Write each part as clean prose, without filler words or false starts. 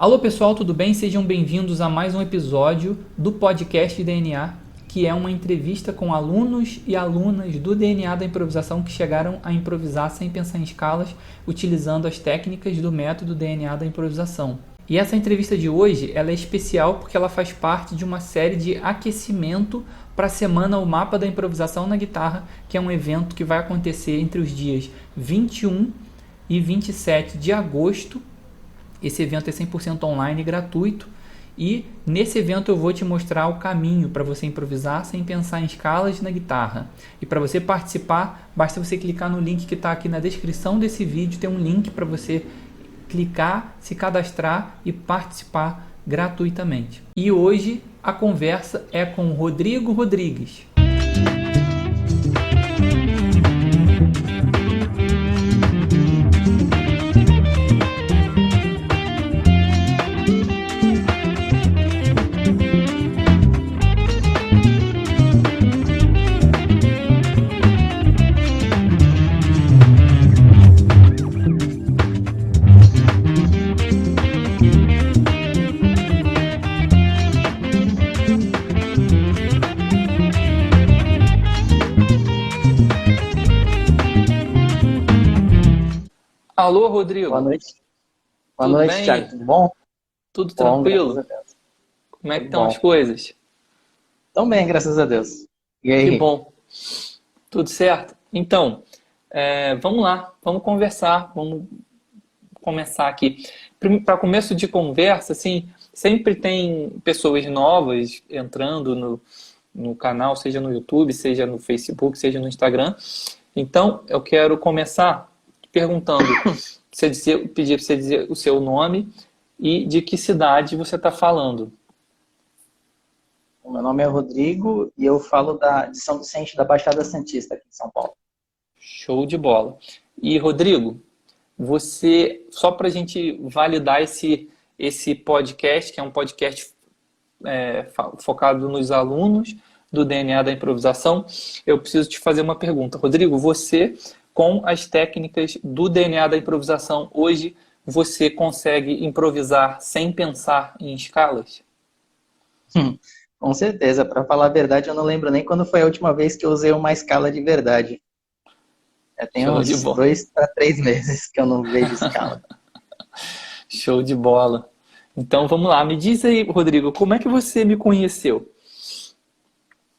Alô pessoal, tudo bem? Sejam bem-vindos a mais um episódio do podcast DNA, que é uma entrevista com alunos e alunas do DNA da improvisação que chegaram a improvisar sem pensar em escalas, utilizando as técnicas do método DNA da improvisação. E essa entrevista de hoje ela é especial porque ela faz parte de uma série de aquecimento para a semana O Mapa da Improvisação na Guitarra, que é um evento que vai acontecer entre os dias 21 e 27 de agosto. Esse evento é 100% online e gratuito, e nesse evento eu vou te mostrar o caminho para você improvisar sem pensar em escalas na guitarra. E para você participar, basta você clicar no link que está aqui na descrição desse vídeo, tem um link para você clicar, se cadastrar e participar gratuitamente. E hoje a conversa é com o Rodrigo Rodrigues. Alô, Rodrigo. Boa noite. Boa Tudo noite, bem? Thiago. Tudo bom? Tudo Bom, tranquilo? graças a Deus. Como é que Tudo estão bom. as coisas? Tão bem, graças a Deus. E Que aí? bom. Tudo certo? Então, vamos lá, vamos conversar, vamos começar aqui. Para começo de conversa, assim, sempre tem pessoas novas entrando no canal, seja no YouTube, seja no Facebook, seja no Instagram. Então, eu quero começar perguntando, pedir para você dizer o seu nome e de que cidade você está falando. O meu nome é Rodrigo e eu falo de São Vicente da Baixada Santista, aqui em São Paulo. Show de bola. E, Rodrigo, você, só para a gente validar esse podcast, que é um podcast focado nos alunos do DNA da improvisação, eu preciso te fazer uma pergunta. Rodrigo, você, com as técnicas do DNA da improvisação, hoje você consegue improvisar sem pensar em escalas? Com certeza. Para falar a verdade, eu não lembro nem quando foi a última vez que eu usei uma escala de verdade. Tem Show de uns bola. 2 a 3 meses que eu não vejo escala. Show de bola. Então vamos lá, me diz aí, Rodrigo, como é que você me conheceu?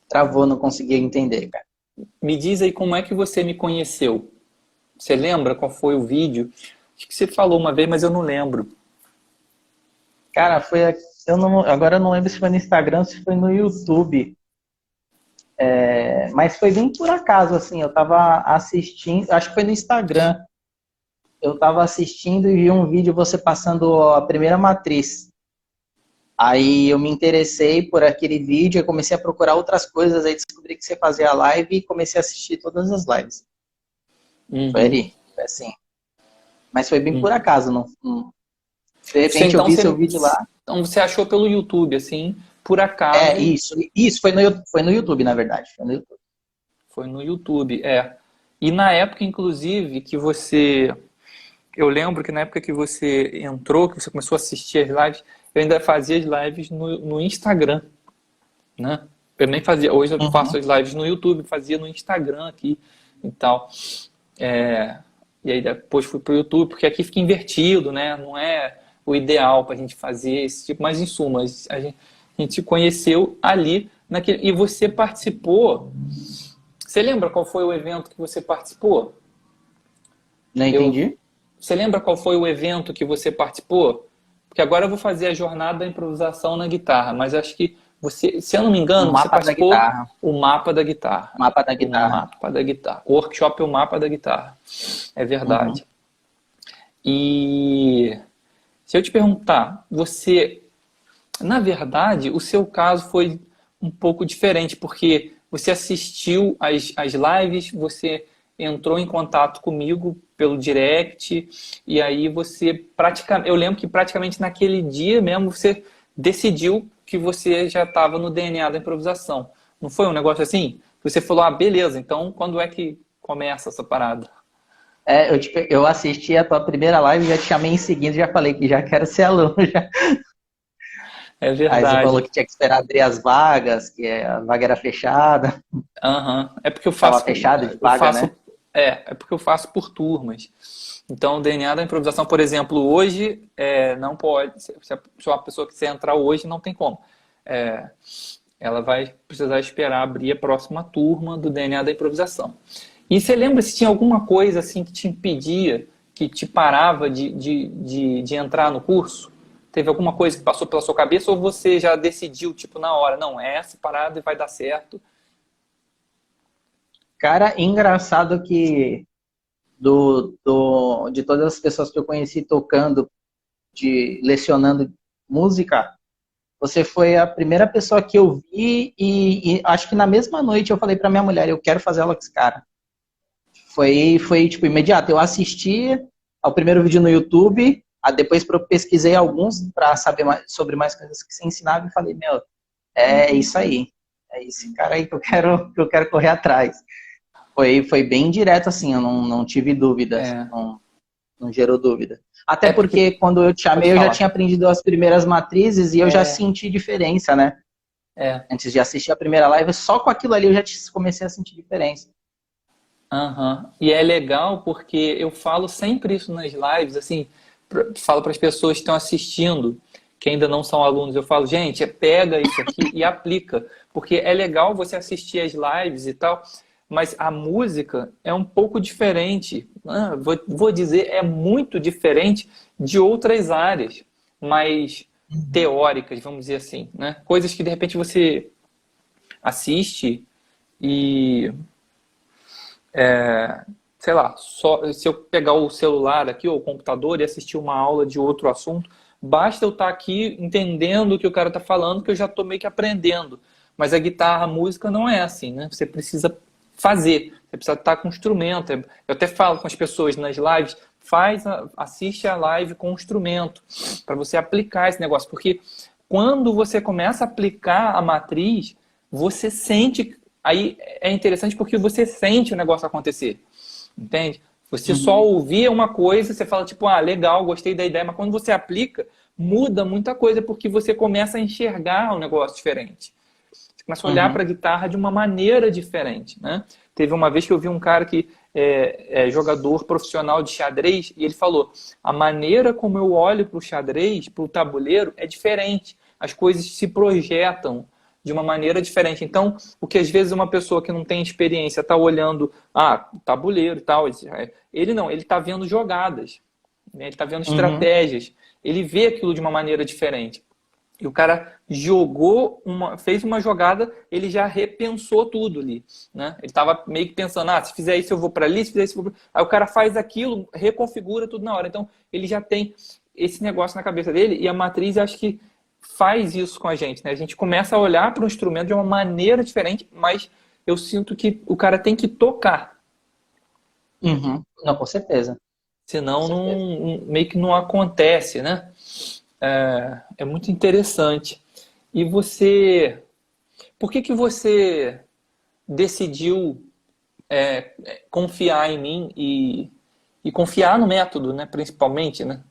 Travou, não conseguia entender, cara. Me diz aí como é que você me conheceu. Você lembra qual foi o vídeo? Acho que você falou uma vez, mas eu não lembro. Cara, agora eu não lembro se foi no Instagram ou se foi no YouTube. Mas foi bem por acaso, assim, eu tava assistindo, acho que foi no Instagram. Eu tava assistindo e vi um vídeo você passando a primeira matriz. Aí eu me interessei por aquele vídeo, eu comecei a procurar outras coisas, aí descobri que você fazia live e comecei a assistir todas as lives. Foi ali, foi assim. Mas foi bem por acaso, de repente eu vi seu vídeo lá. Então você achou pelo YouTube, assim, por acaso. Isso, foi no YouTube, na verdade. Foi no YouTube. Foi no YouTube, E na época, inclusive, que você... Eu lembro que na época que você entrou, que você começou a assistir as lives, eu ainda fazia as lives no Instagram, né? Eu nem fazia, hoje eu faço as lives no YouTube, fazia no Instagram aqui e tal. E aí depois fui pro YouTube, porque aqui fica invertido, né? Não é o ideal pra gente fazer esse tipo, mas em suma, a gente se conheceu ali, e você participou. Você lembra qual foi o evento que você participou? Não entendi? Você lembra qual foi o evento que você participou? Porque agora eu vou fazer a jornada da improvisação na guitarra, mas acho que você, se eu não me engano, você participou do Mapa da Guitarra. Mapa da Guitarra. O Mapa da Guitarra. O workshop é o Mapa da Guitarra. É verdade. E se eu te perguntar, você, na verdade, o seu caso foi um pouco diferente, porque você assistiu às lives, você entrou em contato comigo pelo direct, e aí você praticamente, eu lembro que praticamente naquele dia mesmo você decidiu que você já estava no DNA da improvisação. Não foi um negócio assim? Você falou, beleza, então quando é que começa essa parada? Eu assisti a tua primeira live, já te chamei em seguida, já falei que já quero ser aluno. Já. É Aí você falou verdade. que tinha que esperar abrir as vagas, que a vaga era fechada, Aham. É porque estava fechada de eu vaga, faço, né? é porque eu faço por turmas. Então, o DNA da improvisação, por exemplo, hoje não pode. Se uma pessoa quiser entrar hoje, não tem como. É, ela vai precisar esperar abrir a próxima turma do DNA da improvisação. E você lembra se tinha alguma coisa assim que te impedia, que te parava de entrar no curso? Teve alguma coisa que passou pela sua cabeça ou você já decidiu, tipo, na hora, não, é essa parada e vai dar certo? Cara, engraçado que de todas as pessoas que eu conheci tocando, lecionando música, você foi a primeira pessoa que eu vi e acho que na mesma noite eu falei pra minha mulher, eu quero fazer aula com esse cara. Foi tipo, imediato. Eu assisti ao primeiro vídeo no YouTube, depois eu pesquisei alguns para saber sobre mais coisas que se ensinava e falei, meu, é isso aí. É esse cara aí que eu quero correr atrás. Foi bem direto, assim, eu não tive dúvidas, É, não gerou dúvida. Até é porque. porque quando eu te Pode chamei, eu já falar. tinha aprendido as primeiras matrizes e eu já É, senti diferença, né? é. Antes de assistir a primeira live, só com aquilo ali eu já comecei a sentir diferença. Aham. E é legal porque eu falo sempre isso nas lives, assim, falo para as pessoas que estão assistindo, que ainda não são alunos, eu falo, gente, pega isso aqui e aplica, porque é legal você assistir as lives e tal, mas a música é um pouco diferente, vou dizer, é muito diferente de outras áreas, mais teóricas, vamos dizer assim, né? Coisas que de repente você assiste e sei lá, só se eu pegar o celular aqui ou o computador e assistir uma aula de outro assunto, basta eu estar aqui entendendo o que o cara está falando, que eu já estou meio que aprendendo. Mas a guitarra, a música não é assim, né? Você precisa fazer, você precisa estar com o instrumento. Eu até falo com as pessoas nas lives, assiste a live com o instrumento, para você aplicar esse negócio, porque quando você começa a aplicar a matriz, você sente. Aí é interessante porque você sente o negócio acontecer. Entende? Você só Uhum, ouvia uma coisa, você fala tipo, ah, legal, gostei da ideia, mas quando você aplica, muda muita coisa porque você começa a enxergar um negócio diferente. Você começa a olhar uhum, para a guitarra de uma maneira diferente, né? Teve uma vez que eu vi um cara que é jogador profissional de xadrez e ele falou: a maneira como eu olho para o xadrez, para o tabuleiro, é diferente. As coisas se projetam de uma maneira diferente. Então, o que às vezes uma pessoa que não tem experiência está olhando, tabuleiro e tal, ele não, ele está vendo jogadas, né? Ele está vendo uhum. estratégias, ele vê aquilo de uma maneira diferente. E o cara fez uma jogada, ele já repensou tudo ali, né? Ele estava meio que pensando, se fizer isso eu vou para ali, se fizer isso eu vou pra... Aí o cara faz aquilo, reconfigura tudo na hora. Então ele já tem esse negócio na cabeça dele e a matriz acho que faz isso com a gente, né? A gente começa a olhar para o instrumento de uma maneira diferente, mas eu sinto que o cara tem que tocar, Uhum. Não, com certeza, com senão certeza. meio que não acontece, né? É muito interessante. E você, por que você decidiu confiar em mim e confiar no método, né, principalmente, né?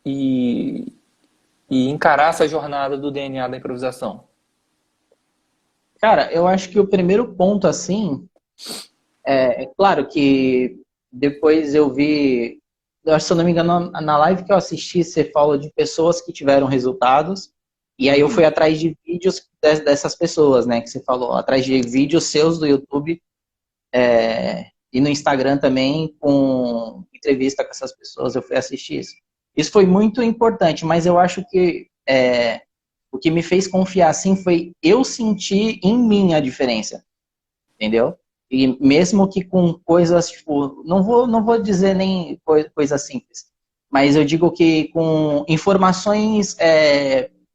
E, e encarar essa jornada do DNA da improvisação. Cara, eu acho que o primeiro ponto, assim, é claro que depois eu vi, eu acho, se eu não me engano, na live que eu assisti, você falou de pessoas que tiveram resultados, e aí eu fui Uhum. atrás de vídeos dessas pessoas, né, que você falou, atrás de vídeos seus do YouTube, e no Instagram também, com entrevista com essas pessoas, eu fui assistir isso. Isso foi muito importante, mas eu acho que o que me fez confiar assim foi eu sentir em mim a diferença, entendeu? E mesmo que com coisas, tipo, não vou dizer nem coisa simples, mas eu digo que com informações,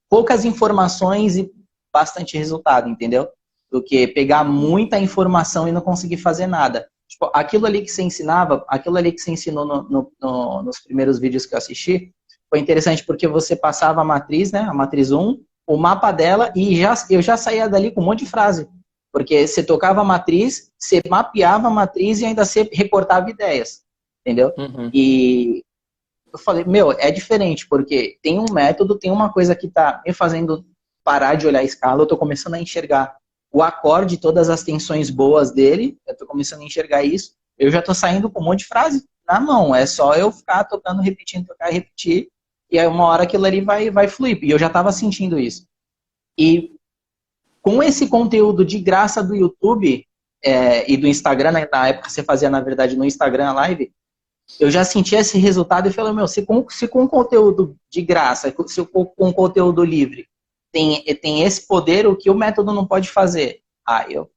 poucas informações e bastante resultado, entendeu? Do que pegar muita informação e não conseguir fazer nada. Tipo, aquilo ali que você ensinava, aquilo ali que você ensinou nos primeiros vídeos que eu assisti, foi interessante porque você passava a matriz, né, a matriz um, o mapa dela, e eu já saía dali com um monte de frase. Porque você tocava a matriz, você mapeava a matriz e ainda você recortava ideias, entendeu? E eu falei, meu, é diferente, porque tem um método, tem uma coisa que tá me fazendo parar de olhar a escala, eu tô começando a enxergar o acorde, todas as tensões boas dele, eu tô começando a enxergar isso, eu já tô saindo com um monte de frase na mão, é só eu ficar tocando, repetindo, tocar e repetir, e aí uma hora aquilo ali vai fluir, e eu já tava sentindo isso. E com esse conteúdo de graça do YouTube e do Instagram, né, na época você fazia, na verdade, no Instagram a live, eu já senti esse resultado e falei, meu, se com conteúdo de graça, se com conteúdo livre tem esse poder, o que o método não pode fazer? Eu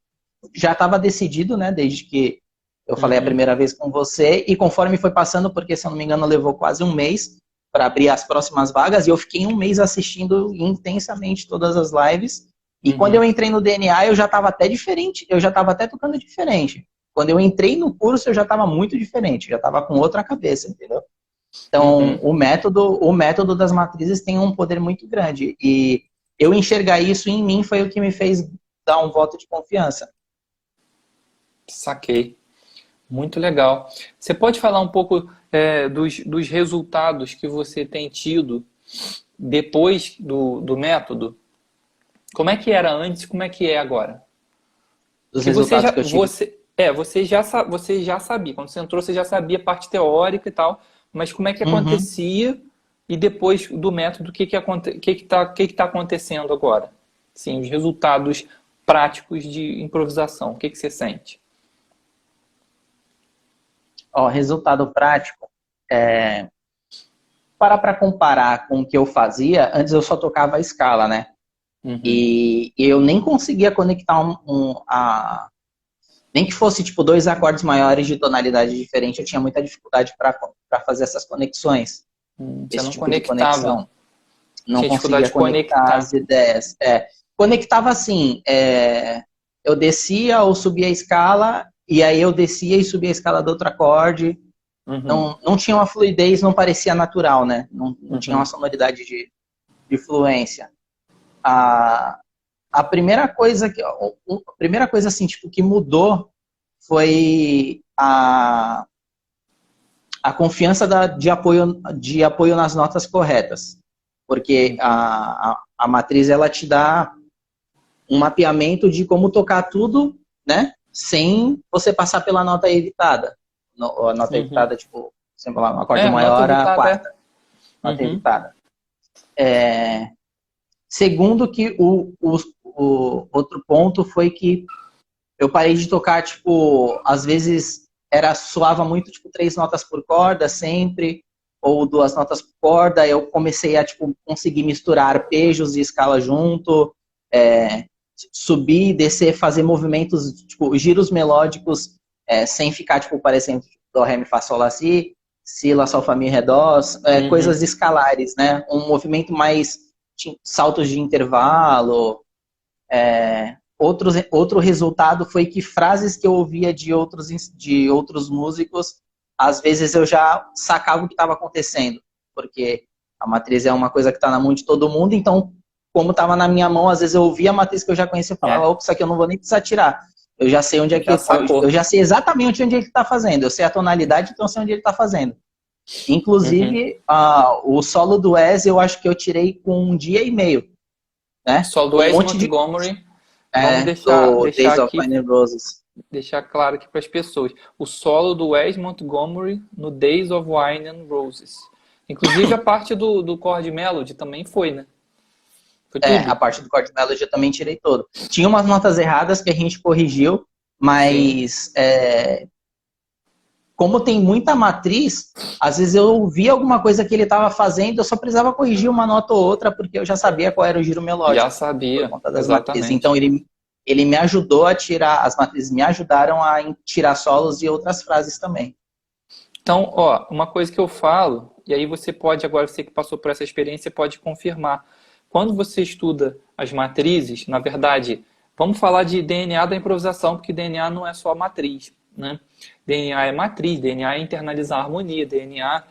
já estava decidido, né, desde que eu falei a primeira vez com você, e conforme foi passando, porque se eu não me engano levou quase um mês para abrir as próximas vagas, e eu fiquei um mês assistindo intensamente todas as lives, e quando eu entrei no DNA eu já estava até diferente, eu já estava até tocando diferente. Quando eu entrei no curso, eu já estava muito diferente, já estava com outra cabeça, entendeu? Então, o método das matrizes tem um poder muito grande. E eu enxergar isso em mim foi o que me fez dar um voto de confiança. Saquei. Muito legal. Você pode falar um pouco dos resultados que você tem tido depois do método? Como é que era antes e como é que é agora? Dos Que resultados que eu tive. Você já sabia. Quando você entrou, você já sabia a parte teórica e tal. Mas como é que acontecia e depois do método, o que tá acontecendo agora? Sim, os resultados práticos de improvisação. O que você sente? Resultado prático. Para comparar com o que eu fazia, antes eu só tocava a escala, né? E eu nem conseguia conectar nem que fosse tipo 2 acordes maiores de tonalidade diferente, eu tinha muita dificuldade para fazer essas conexões. Você Esse não tipo de conexão. conectava. Não Tinha dificuldade conseguia de conectar conectar. as ideias. Conectava assim, eu descia ou subia a escala, e aí eu descia e subia a escala do outro acorde. Não tinha uma fluidez, não parecia natural, né? Não tinha uma sonoridade de fluência. A primeira coisa assim, tipo, que mudou foi a confiança de apoio nas notas corretas. Porque a matriz, ela te dá um mapeamento de como tocar tudo, né? Sem você passar pela nota evitada. A nota evitada, tipo, sempre lá, um acorde Nota maior, a evitada, quarta. Nota evitada. Segundo que o outro ponto foi que eu parei de tocar, tipo, às vezes soava muito, tipo, 3 notas por corda sempre, ou 2 notas por corda, eu comecei a, tipo, conseguir misturar arpejos e escala junto, subir, descer, fazer movimentos, tipo, giros melódicos, sem ficar, tipo, parecendo do, ré, mi, fá, sol, lá, si, lá, sol, fá, mi, ré, dó, coisas escalares, né? Um movimento mais saltos de intervalo. Outro resultado foi que frases que eu ouvia de outros músicos, às vezes eu já sacava o que estava acontecendo, porque a matriz é uma coisa que está na mão de todo mundo, então, como estava na minha mão, às vezes eu ouvia a matriz que eu já conhecia e falava, opa, isso aqui eu não vou nem precisar tirar. Eu já sei onde é que eu já sei exatamente onde ele está fazendo, eu sei a tonalidade, então eu sei onde ele está fazendo. Inclusive, o solo do Wes, eu acho que eu tirei com 1 dia e meio, né? Solo do Um Wes monte de Montgomery. Vamos do deixar Days of aqui, Wine and Roses. deixar claro aqui para as pessoas. O solo do Wes Montgomery no Days of Wine and Roses. Inclusive a parte do chord melody também foi, né? Foi tudo. A parte do chord melody eu também tirei todo. Tinha umas notas erradas que a gente corrigiu, mas como tem muita matriz, às vezes eu ouvia alguma coisa que ele estava fazendo, eu só precisava corrigir uma nota ou outra, porque eu já sabia qual era o giro melódico. Já sabia, por conta das matrizes. exatamente. Então ele me ajudou a tirar, as matrizes me ajudaram a tirar solos e outras frases também. Então, uma coisa que eu falo, e aí você pode, agora você que passou por essa experiência, pode confirmar. Quando você estuda as matrizes, na verdade, vamos falar de DNA da improvisação, porque DNA não é só matriz, né? DNA é matriz, DNA é internalizar a harmonia, DNA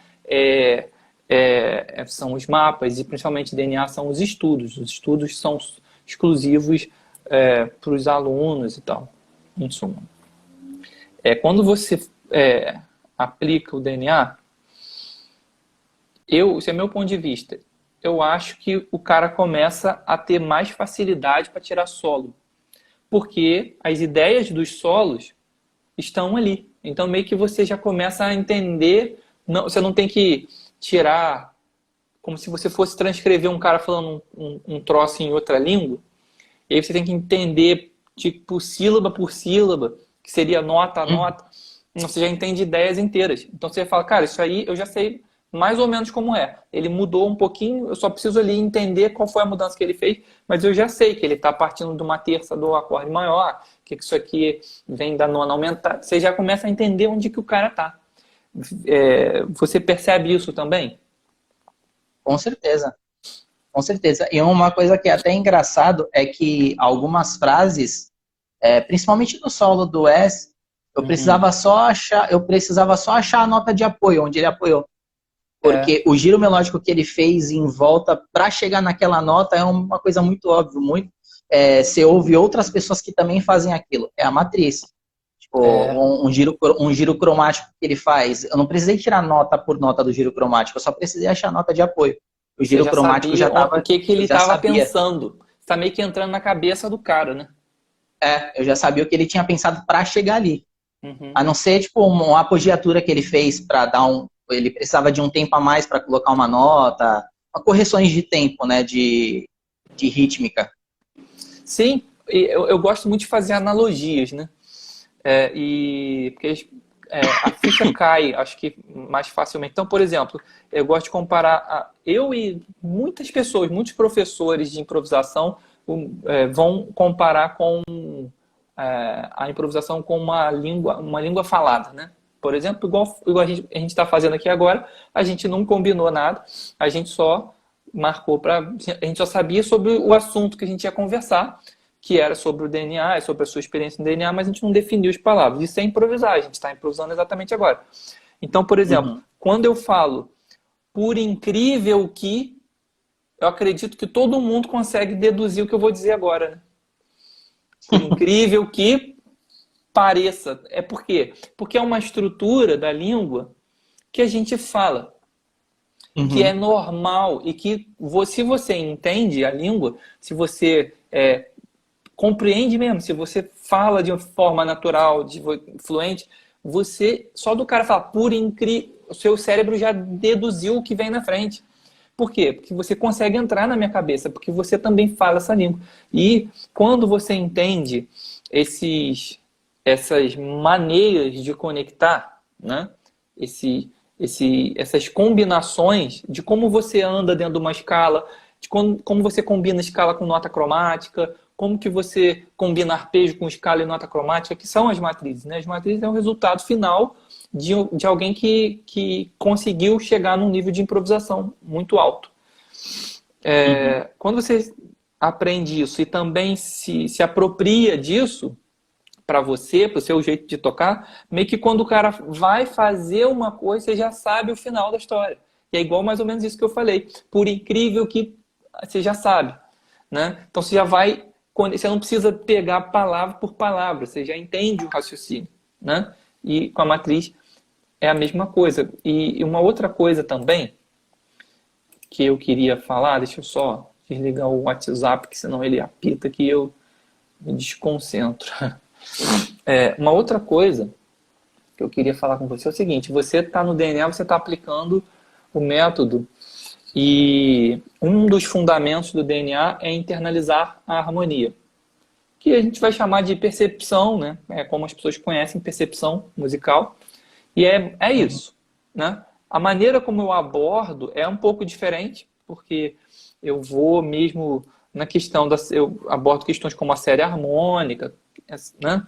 são os mapas e principalmente DNA são os estudos. Os estudos são exclusivos para os alunos e tal, em suma. Quando você aplica o DNA, esse é meu ponto de vista, eu acho que o cara começa a ter mais facilidade para tirar solo, porque as ideias dos solos estão ali. Então, meio que você já começa a entender, você não tem que tirar, como se você fosse transcrever um cara falando um troço em outra língua, e aí você tem que entender, tipo, sílaba por sílaba, que seria nota a nota, você já entende ideias inteiras. Então você fala, cara, isso aí eu já sei mais ou menos como é. Ele mudou um pouquinho, eu só preciso ali entender qual foi a mudança que ele fez, mas eu já sei que ele está partindo de uma terça do acorde maior, que isso aqui vem da nona aumentada. Você já começa a entender onde que o cara está. Você percebe isso também? Com certeza. Com certeza. E uma coisa que é até engraçado é que algumas frases, principalmente no solo do S, eu precisava só achar a nota de apoio, onde ele apoiou. Porque o giro melódico que ele fez em volta para chegar naquela nota é uma coisa muito óbvia, você ouve outras pessoas que também fazem aquilo. É a matriz. Tipo, um giro cromático que ele faz. Eu não precisei tirar nota por nota do giro cromático, eu só precisei achar a nota de apoio. O Você giro já cromático sabia já estava. o que ele estava pensando. Você está meio que entrando na cabeça do cara, né? Eu já sabia o que ele tinha pensado para chegar ali. Uhum. A não ser, tipo, uma apogiatura que ele fez para dar ele precisava de um tempo a mais para colocar uma nota, correções de tempo, né, de rítmica. Sim, eu gosto muito de fazer analogias, né? Porque a ficha cai, acho que mais facilmente. Então, por exemplo, eu gosto de comparar eu e muitas pessoas, muitos professores de improvisação vão comparar com a improvisação com uma língua falada, né? Por exemplo, igual a gente está fazendo aqui agora, a gente não combinou nada, a gente só marcou a gente só sabia sobre o assunto que a gente ia conversar, que era sobre o DNA, sobre a sua experiência no DNA, mas a gente não definiu as palavras. Isso é improvisar, a gente está improvisando exatamente agora. Então, por exemplo, quando eu falo por incrível que, eu acredito que todo mundo consegue deduzir o que eu vou dizer agora, né? Por incrível que pareça. Por quê? Porque é uma estrutura da língua que a gente fala, que é normal e que, se você entende a língua, se você compreende mesmo, se você fala de uma forma natural, fluente, só do cara falar por incrível, o seu cérebro já deduziu o que vem na frente. Por quê? Porque você consegue entrar na minha cabeça, porque você também fala essa língua. E quando você entende essas maneiras de conectar, né? Essas combinações de como você anda dentro de uma escala, de como você combina escala com nota cromática, como que você combina arpejo com escala e nota cromática, que são as matrizes, né? As matrizes é o resultado final de alguém que conseguiu chegar num nível de improvisação muito alto. Quando você aprende isso e também se apropria disso para você, para o seu jeito de tocar, meio que quando o cara vai fazer uma coisa, você já sabe o final da história. E é igual mais ou menos isso que eu falei. Por incrível que você já sabe, né? Então você já vai... Você não precisa pegar palavra por palavra, você já entende o raciocínio, né? E com a matriz é a mesma coisa. E uma outra coisa também que eu queria falar, deixa eu só desligar o WhatsApp, que senão ele apita que eu me desconcentro. Uma outra coisa que eu queria falar com você é o seguinte: você está no DNA, você está aplicando o método e um dos fundamentos do DNA é internalizar a harmonia, que a gente vai chamar de percepção, né? Como as pessoas conhecem, percepção musical. E é isso, né? A maneira como eu abordo é um pouco diferente, porque eu vou mesmo na questão eu abordo questões como a série harmônica, né?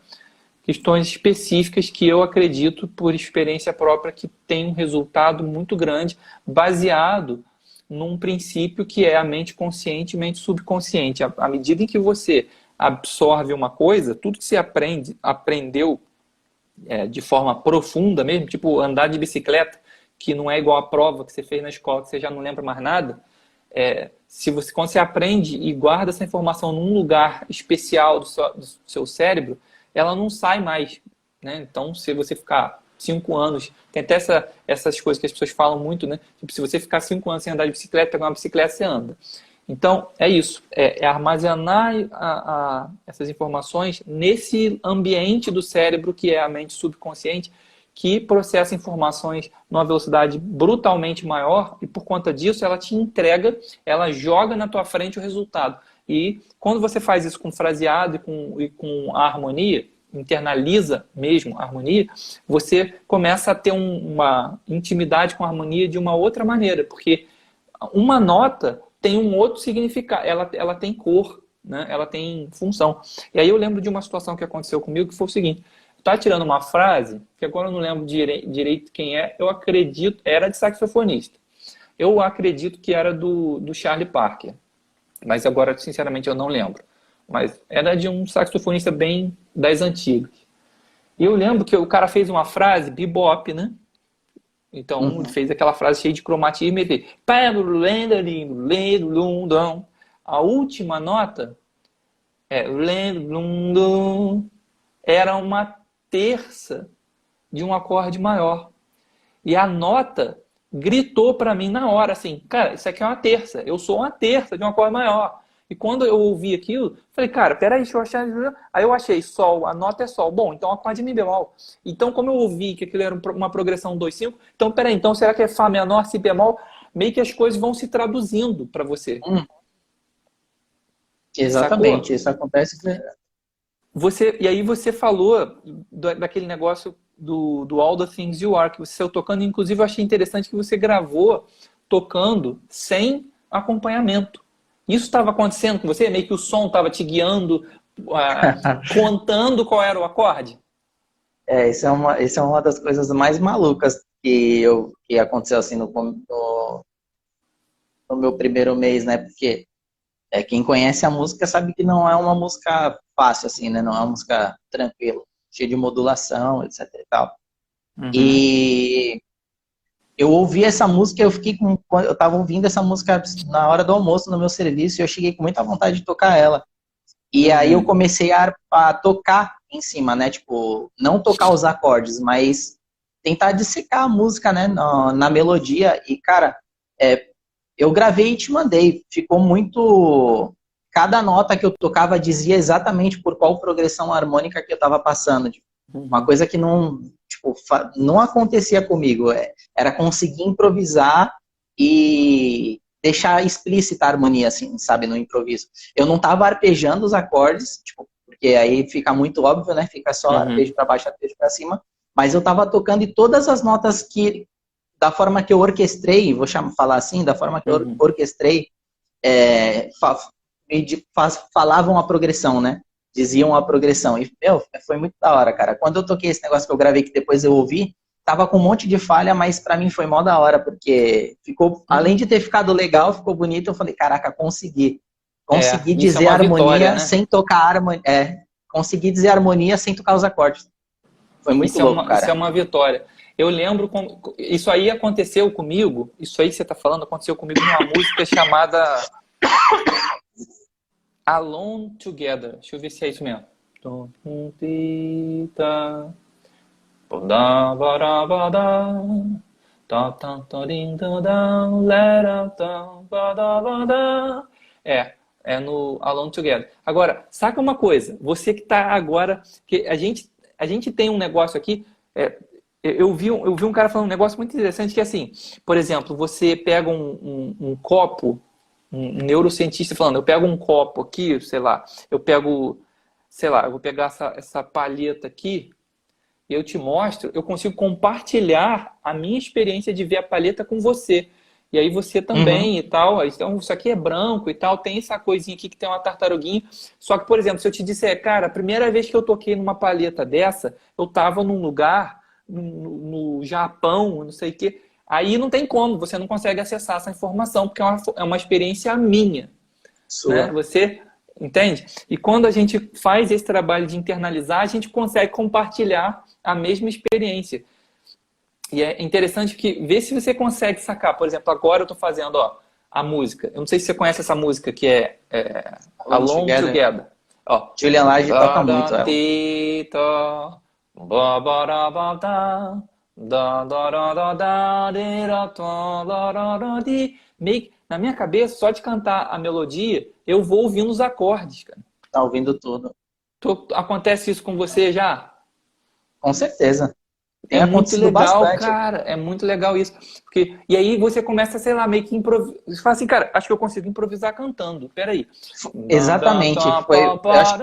Questões específicas que eu acredito, por experiência própria, que tem um resultado muito grande, baseado num princípio que é a mente consciente e mente subconsciente. À medida em que você absorve uma coisa, tudo que você aprendeu de forma profunda mesmo, tipo andar de bicicleta, que não é igual a prova que você fez na escola, que você já não lembra mais nada, quando você aprende e guarda essa informação num lugar especial do seu cérebro, ela não sai mais, né? Então, se você ficar 5 anos, tem até essas coisas que as pessoas falam muito, né? Tipo, se você ficar 5 anos sem andar de bicicleta, pegar uma bicicleta, você anda. Então, é isso. É armazenar essas informações nesse ambiente do cérebro, que é a mente subconsciente, que processa informações numa velocidade brutalmente maior e, por conta disso, ela te entrega, ela joga na tua frente o resultado. E quando você faz isso com fraseado e com a harmonia, internaliza mesmo a harmonia, você começa a ter uma intimidade com a harmonia de uma outra maneira, porque uma nota tem um outro significado, ela tem cor, né? Ela tem função. E aí eu lembro de uma situação que aconteceu comigo, que foi o seguinte: tá tirando uma frase, que agora eu não lembro direito quem é, eu acredito, era de saxofonista. Eu acredito que era do Charlie Parker, mas agora, sinceramente, eu não lembro. Mas era de um saxofonista bem das antigas. E eu lembro que o cara fez uma frase, bebop, né? Então, ele fez aquela frase cheia de cromatismo e ele fez... A última nota era uma terça de um acorde maior. E a nota gritou para mim na hora, assim, cara, isso aqui é uma terça, eu sou uma terça de um acorde maior. E quando eu ouvi aquilo, falei, cara, peraí, deixa eu achar... Aí eu achei sol, a nota é sol. Bom, então o acorde é mi bemol. Então, como eu ouvi que aquilo era uma progressão 2/5, então, peraí, então será que é fá menor, si bemol? Meio que as coisas vão se traduzindo para você. Exatamente, sacou? isso acontece. E aí você falou daquele negócio do All the Things You Are, que você saiu tocando. Inclusive, eu achei interessante que você gravou tocando sem acompanhamento. Isso estava acontecendo com você? Meio que o som estava te guiando, contando qual era o acorde? Isso é uma das coisas mais malucas que aconteceu assim no meu primeiro mês, né? Porque quem conhece a música sabe que não é uma música fácil, assim, né? Não é uma música tranquila, cheia de modulação, etc e tal. E eu ouvi essa música, eu tava ouvindo essa música na hora do almoço no meu serviço e eu cheguei com muita vontade de tocar ela. E aí eu comecei a tocar em cima, né? Tipo, não tocar os acordes, mas tentar dissecar a música, né? Na melodia. E, cara, eu gravei e te mandei. Ficou muito... Cada nota que eu tocava dizia exatamente por qual progressão harmônica que eu tava passando. Tipo, uma coisa que não acontecia comigo. Era conseguir improvisar e deixar explícita a harmonia, assim, sabe, no improviso. Eu não tava arpejando os acordes, tipo, porque aí fica muito óbvio, né? Fica só arpejo para baixo, arpejo para cima. Mas eu tava tocando e todas as notas da forma que eu orquestrei, falar assim, da forma que eu orquestrei, falavam a progressão, né? Diziam a progressão. E, foi muito da hora, cara. Quando eu toquei esse negócio que eu gravei, que depois eu ouvi, tava com um monte de falha, mas pra mim foi mó da hora, porque ficou, além de ter ficado legal, ficou bonito, eu falei, caraca, consegui. Consegui dizer harmonia vitória, né? Sem tocar harmonia. Consegui dizer harmonia sem tocar os acordes. Foi muito louco, cara. Isso é uma vitória. Eu lembro, isso aí aconteceu comigo, isso aí que você tá falando, aconteceu comigo numa música chamada Alone Together. Deixa eu ver se é isso mesmo. É no Alone Together. Agora, saca uma coisa, você que está agora, que a gente tem um negócio aqui, eu vi um cara falando um negócio muito interessante, que é assim, por exemplo, você pega um copo, um neurocientista falando, eu pego um copo aqui, eu vou pegar essa palheta aqui, e eu te mostro, eu consigo compartilhar a minha experiência de ver a palheta com você. E aí você também e tal. Então, isso aqui é branco e tal. Tem essa coisinha aqui que tem uma tartaruguinha. Só que, por exemplo, se eu te disser, cara, a primeira vez que eu toquei numa palheta dessa, eu tava num lugar, no Japão, não sei o quê. Aí não tem como, você não consegue acessar essa informação, porque é uma experiência minha. Né? Você... Entende? E quando a gente faz esse trabalho de internalizar, a gente consegue compartilhar a mesma experiência. E é interessante que, vê se você consegue sacar. Por exemplo, agora eu estou fazendo a música. Eu não sei se você conhece essa música que é Alone Together. Together. Ó. Julian Lage toca muito ela. Na minha cabeça, só de cantar a melodia, eu vou ouvindo os acordes, cara. Tá ouvindo tudo. Acontece isso com você já? Com certeza. É Tem muito acontecido legal, bastante. cara. É muito legal isso. E aí você começa, sei lá, meio que improvisar. Você fala assim, cara, acho que eu consigo improvisar cantando. Peraí. Exatamente. Foi, eu acho,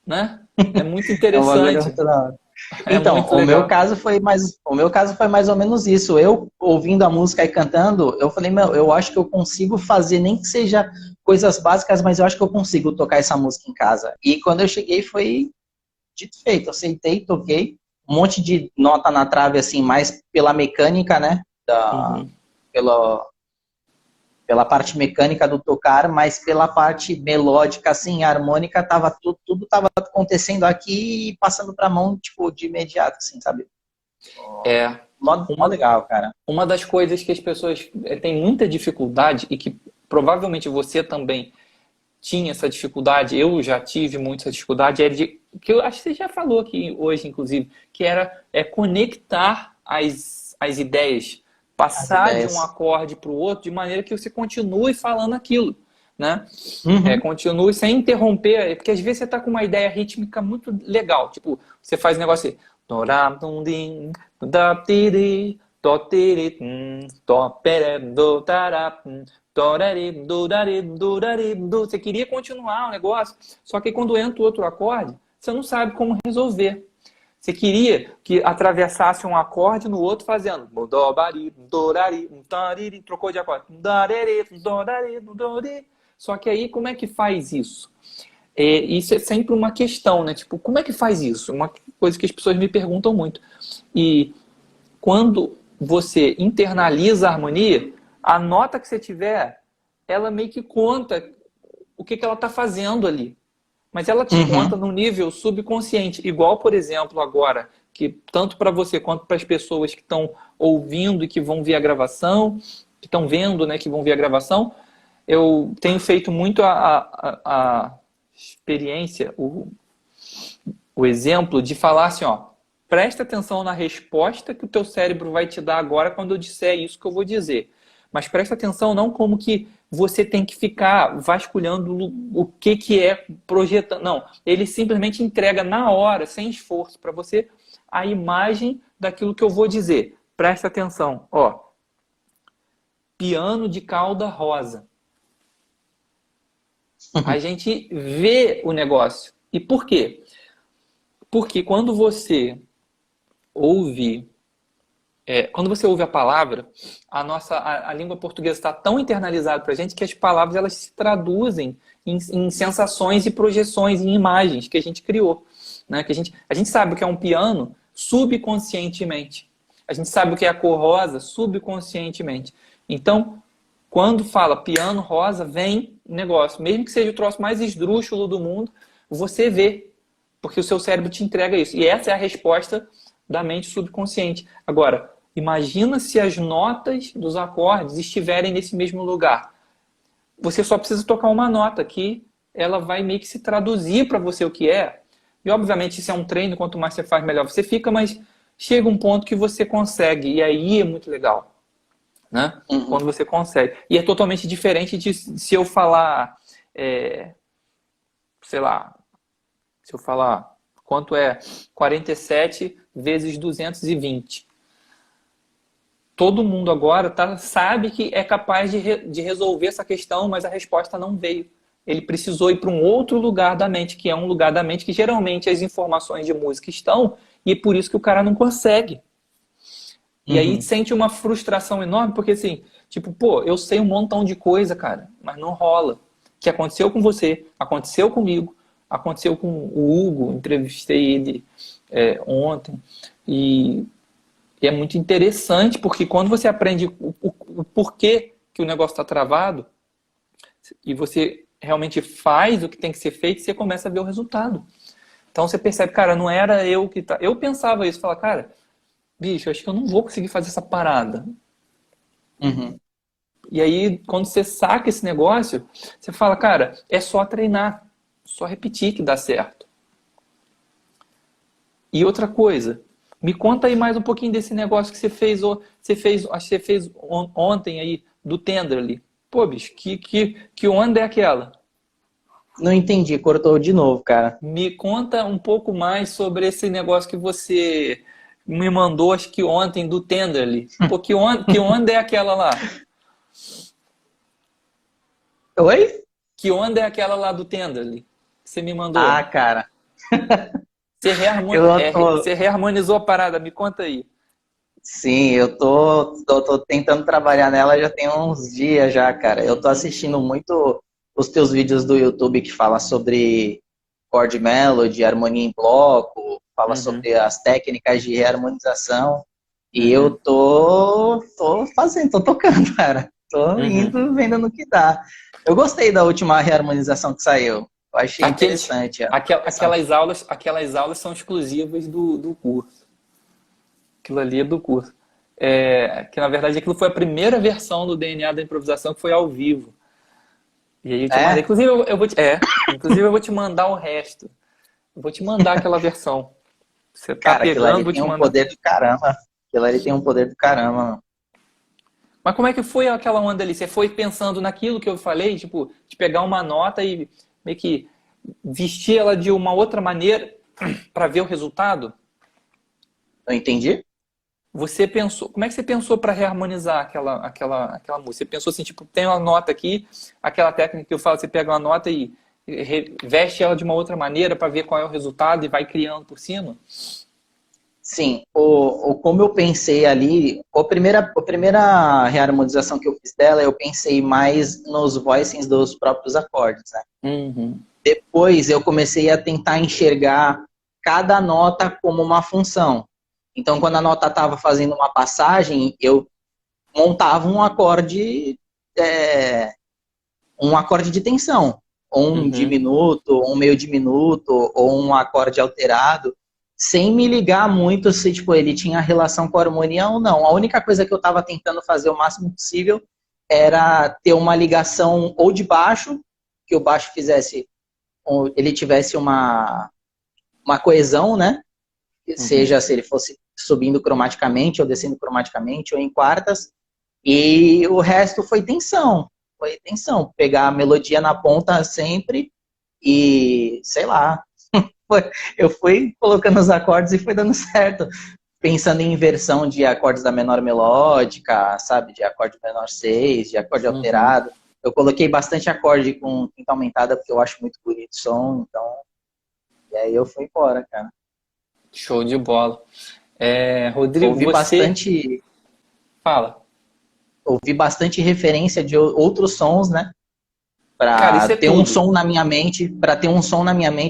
né? É muito é um bagulho interessante. muito da hora. É Então, muito legal. o meu caso foi mais ou menos isso. Eu ouvindo a música e cantando, eu falei, meu, eu acho que eu consigo fazer, nem que seja coisas básicas, mas eu acho que eu consigo tocar essa música em casa. E quando eu cheguei foi dito e feito, aceitei, toquei, um monte de nota na trave, assim, mais pela mecânica, né, Uhum. pela, pela parte mecânica do tocar, mas pela parte melódica, assim, harmônica, tudo tava acontecendo aqui e passando pra mão, tipo, de imediato, assim, sabe? É. Mó Uma, legal, cara. uma das coisas que as pessoas têm muita dificuldade e que provavelmente você também tinha essa dificuldade, eu já tive muito essa dificuldade, que eu acho que você já falou aqui hoje, inclusive, que era conectar as ideias, As passar de um ideias. acorde para o outro, de maneira que você continue falando aquilo, né? Uhum. Continue sem interromper, porque às vezes você está com uma ideia rítmica muito legal, tipo, você faz um negócio assim, você queria continuar o negócio, só que quando entra o outro acorde, você não sabe como resolver. Você queria que atravessasse um acorde no outro fazendo trocou de acorde. Só que aí como é que faz isso? Isso é sempre uma questão, né? Tipo, como é que faz isso? Uma coisa que as pessoas me perguntam muito. E quando você internaliza a harmonia, a nota que você tiver, ela meio que conta o que ela está fazendo ali. Mas ela te conta Uhum. no nível subconsciente. Igual, por exemplo, agora, que tanto para você quanto para as pessoas que estão ouvindo e que vão ver a gravação, que estão vendo, né, que vão ver a gravação, eu tenho feito muito a experiência, o exemplo de falar assim, ó, presta atenção na resposta que o teu cérebro vai te dar agora quando eu disser isso que eu vou dizer. Mas presta atenção não como que você tem que ficar vasculhando o que é projetando. Não, ele simplesmente entrega na hora, sem esforço, para você a imagem daquilo que eu vou dizer. Presta atenção, ó. Piano de cauda rosa. A gente vê o negócio. E por quê? Porque quando você ouve a palavra, a língua portuguesa está tão internalizada para a gente que as palavras elas se traduzem em sensações e projeções, em imagens que a gente criou. Né? Que a gente sabe o que é um piano subconscientemente. A gente sabe o que é a cor rosa subconscientemente. Então, quando fala piano rosa, vem negócio. Mesmo que seja o troço mais esdrúxulo do mundo, você vê. Porque o seu cérebro te entrega isso. E essa é a resposta da mente subconsciente. Agora, imagina se as notas dos acordes estiverem nesse mesmo lugar. Você só precisa tocar uma nota que ela vai meio que se traduzir para você o que é. E obviamente isso é um treino, quanto mais você faz, melhor você fica, mas chega um ponto que você consegue. E aí é muito legal. Né? Uhum. Quando você consegue. E é totalmente diferente de se eu falar, sei lá, se eu falar quanto é 47 vezes 220. Todo mundo agora sabe que é capaz de resolver essa questão, mas a resposta não veio. Ele precisou ir para um outro lugar da mente, que é um lugar da mente que geralmente as informações de música estão, e é por isso que o cara não consegue. E aí sente uma frustração enorme, porque assim, tipo, pô, eu sei um montão de coisa, cara, mas não rola. Que aconteceu com você, aconteceu comigo, aconteceu com o Hugo, entrevistei ele ontem, e é muito interessante, porque quando você aprende o porquê que o negócio está travado, e você realmente faz o que tem que ser feito, você começa a ver o resultado. Então você percebe, cara, não era eu que tá. Eu pensava isso, falava, cara, bicho, acho que eu não vou conseguir fazer essa parada. Uhum. E aí, quando você saca esse negócio, você fala, cara, é só treinar, só repetir que dá certo. E outra coisa, me conta aí mais um pouquinho desse negócio que acho que você fez ontem aí, do Tenderly. Pô, bicho, que onda é aquela? Não entendi, cortou de novo, cara. Me conta um pouco mais sobre esse negócio que você me mandou, acho que ontem, do Tenderly. Pô, que onda é aquela lá? Oi? Que onda é aquela lá do Tenderly que você me mandou? Ah, cara, Você reharmonizou a parada, me conta aí. sim, eu tô tentando trabalhar nela já tem uns dias já, cara. Eu tô assistindo muito os teus vídeos do YouTube que fala sobre chord melody, harmonia em bloco, fala Uhum, sobre as técnicas de reharmonização. E eu uhum, tô fazendo, tô tocando, cara. Tô uhum. indo, vendo no que dá. Eu gostei da última reharmonização que saiu. Eu achei interessante a progressão. Aquelas aulas são exclusivas do curso. Aquilo ali é do curso. Que na verdade aquilo foi a primeira versão do DNA da improvisação que foi ao vivo. E aí eu te mandei. É, Inclusive eu vou te mandar o resto. Eu vou te mandar aquela versão. Você tá cara, aquilo pegando, ali vou tem te um mandar. poder do caramba. Aquilo ali tem um poder do caramba, mano. Mas como é que foi aquela onda ali? Você foi pensando naquilo que eu falei, tipo, de pegar uma nota e meio que vestir ela de uma outra maneira para ver o resultado? Eu entendi? Você pensou, como é que você pensou para reharmonizar aquela música? Você pensou assim, tipo, tem uma nota aqui, aquela técnica que eu falo, você pega uma nota e veste ela de uma outra maneira para ver qual é o resultado e vai criando por cima? Sim, como eu pensei ali, a primeira reharmonização que eu fiz dela, eu pensei mais nos voicings dos próprios acordes, né? Uhum, Depois eu comecei a tentar enxergar cada nota como uma função. Então, quando a nota estava fazendo uma passagem, eu montava um acorde de tensão, ou um uhum, diminuto, ou um meio diminuto, ou um acorde alterado, sem me ligar muito se tipo, ele tinha relação com a harmonia ou não. A única coisa que eu estava tentando fazer o máximo possível era ter uma ligação ou de baixo, que o baixo fizesse, ou ele tivesse uma coesão, né? uhum, Seja se ele fosse subindo cromaticamente ou descendo cromaticamente ou em quartas, e o resto foi tensão. Foi tensão. Pegar a melodia na ponta sempre e, sei lá, eu fui colocando os acordes e foi dando certo. Pensando em inversão de acordes da menor melódica, sabe? De acorde menor 6, de acorde uhum. alterado. Eu coloquei bastante acorde com quinta aumentada porque eu acho muito bonito o som, então. E aí eu fui embora, cara. Show de bola. Rodrigo, Ouvi você bastante, fala. ouvi bastante referência de outros sons, né? Cara, isso Para é ter um tudo. som na minha mente,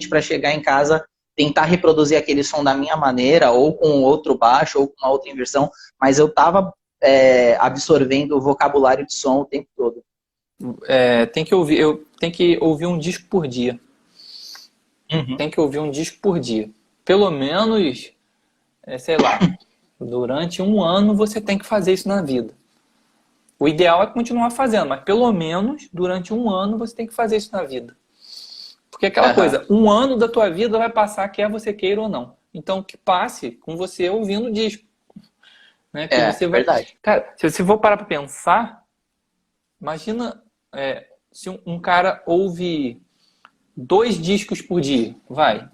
para chegar em casa, tentar reproduzir aquele som da minha maneira, ou com outro baixo, ou com uma outra inversão, mas eu estava absorvendo o vocabulário de som o tempo todo. Tem que ouvir um disco por dia. Uhum. Tem que ouvir um disco por dia. Pelo menos, sei lá, durante um ano você tem que fazer isso na vida. O ideal é continuar fazendo, mas pelo menos durante um ano você tem que fazer isso na vida. Porque é aquela Uhum. coisa, um ano da tua vida vai passar quer você queira ou não. Então que passe com você ouvindo o disco, né? Que É, você vai, verdade. cara, se você for parar para pensar, imagina se um cara ouve 2 discos por dia, vai.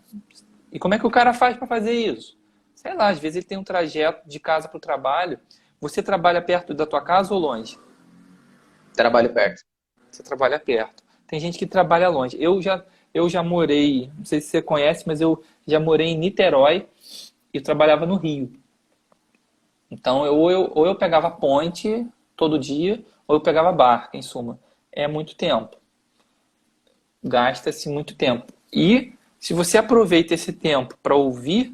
E como é que o cara faz para fazer isso? Sei lá, às vezes ele tem um trajeto de casa para o trabalho. Você trabalha perto da tua casa ou longe? Trabalho perto. Você trabalha perto. Tem gente que trabalha longe. Eu já morei, não sei se você conhece, mas eu já morei em Niterói e trabalhava no Rio. Então, ou eu pegava ponte todo dia, ou eu pegava barca, em suma. É muito tempo. Gasta-se muito tempo. E se você aproveita esse tempo para ouvir,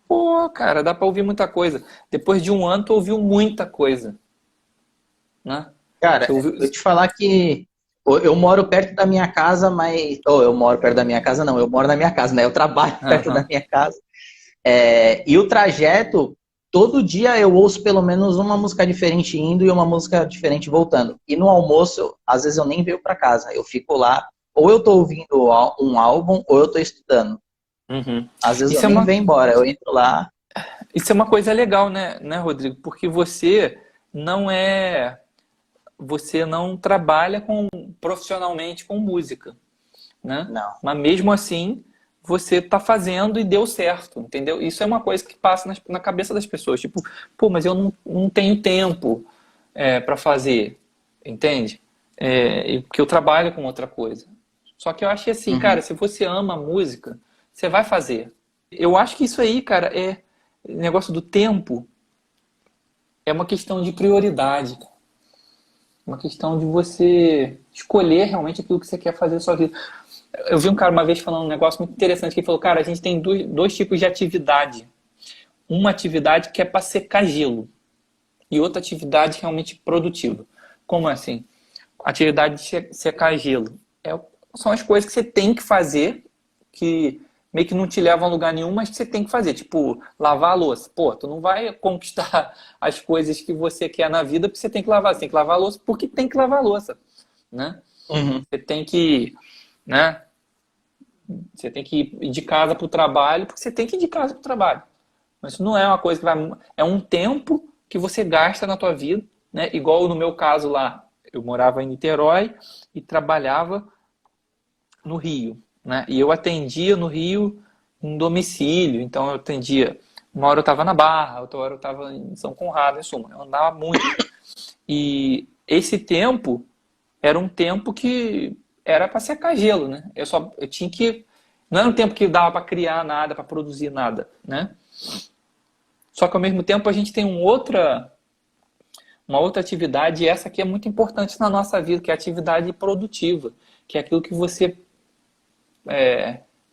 pô, cara, dá para ouvir muita coisa. Depois de um ano, tu ouviu muita coisa, né? Cara, Você ouviu? eu te falar que eu moro perto da minha casa, mas. Ou eu moro perto da minha casa, não, eu moro na minha casa, né? Eu trabalho perto da Aham. minha casa. E o trajeto, todo dia eu ouço pelo menos uma música diferente indo e uma música diferente voltando. E no almoço, às vezes eu nem venho para casa, eu fico lá, ou eu tô ouvindo um álbum, ou eu tô estudando. Uhum. Às vezes eu Isso é nem uma, venho embora, eu entro lá. isso é uma coisa legal, né, Rodrigo? Porque não é, você não trabalha profissionalmente com música, né? Não. Mas mesmo assim, você está fazendo e deu certo, entendeu? Isso é uma coisa que passa na cabeça das pessoas. Tipo, pô, mas eu não tenho tempo para fazer, entende? Porque eu trabalho com outra coisa. Só que eu acho que assim, cara, Uhum. se você ama a música, você vai fazer. Eu acho que isso aí, cara, negócio do tempo, é uma questão de prioridade. Uma questão de você escolher realmente aquilo que você quer fazer na sua vida. Eu vi um cara uma vez falando um negócio muito interessante, que ele falou, cara, a gente tem dois tipos de atividade. Uma atividade que é para secar gelo e outra atividade realmente produtiva. Como assim? Atividade de secar gelo. São as coisas que você tem que fazer, que meio que não te levam a lugar nenhum, mas que você tem que fazer. Tipo, lavar a louça. Pô, tu não vai conquistar as coisas que você quer na vida porque você tem que lavar. Você tem que lavar a louça porque tem que lavar a louça, né? Uhum. Você tem que, né? Você tem que ir de casa para o trabalho porque você tem que ir de casa para o trabalho. Mas isso não é uma coisa que vai... É um tempo que você gasta na tua vida, né? Igual no meu caso lá, eu morava em Niterói e trabalhava no Rio, né? E eu atendia no Rio em domicílio, então eu atendia. Uma hora eu estava na Barra, outra hora eu estava em São Conrado, em suma, eu andava muito. E esse tempo era um tempo que era para secar gelo, né? Eu tinha que não era um tempo que dava para criar nada, para produzir nada, né? Só que ao mesmo tempo a gente tem uma outra atividade, e essa aqui é muito importante na nossa vida, que é a atividade produtiva, que é aquilo que você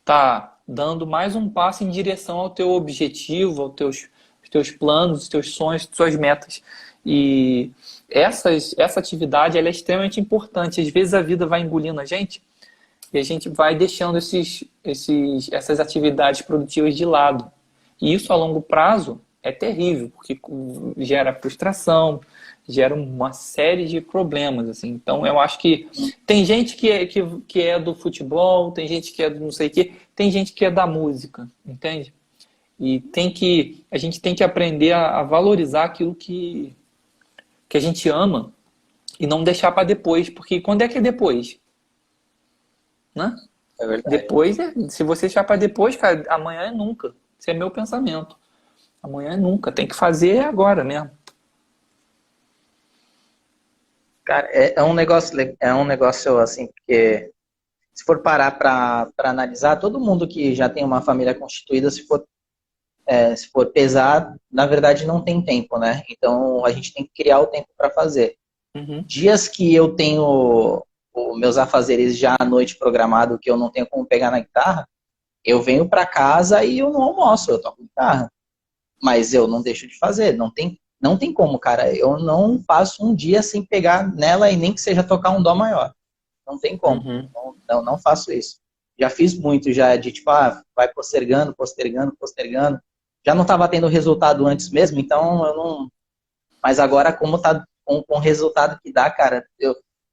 tá dando mais um passo em direção ao teu objetivo, aos teus planos, aos teus sonhos, às suas metas. E essa atividade ela é extremamente importante. Às vezes a vida vai engolindo a gente e a gente vai deixando essas atividades produtivas de lado. E isso a longo prazo é terrível, porque gera frustração, gera uma série de problemas. Assim. Então eu acho que tem gente que é do futebol, tem gente que é do não sei o quê, tem gente que é da música, entende? E a gente tem que aprender a valorizar aquilo que a gente ama e não deixar para depois, porque quando é depois? Né? É verdade. Depois, se você deixar para depois, cara, amanhã é nunca. Esse é meu pensamento. Amanhã é nunca. Tem que fazer agora mesmo. Cara, é um negócio assim, porque se for parar para analisar, todo mundo que já tem uma família constituída, se for pesar, na verdade não tem tempo, né? Então a gente tem que criar o tempo para fazer. Uhum. Dias que eu tenho os meus afazeres já à noite programado, que eu não tenho como pegar na guitarra, eu venho para casa e eu não almoço, eu toco guitarra. Mas eu não deixo de fazer, não tem como, cara. Eu não passo um dia sem pegar nela e nem que seja tocar um dó maior. Não tem como. Uhum. Não faço isso. Já fiz muito já de tipo, vai postergando, postergando, postergando. Já não estava tendo resultado antes mesmo, então eu não. Mas agora, como tá com o resultado que dá, cara,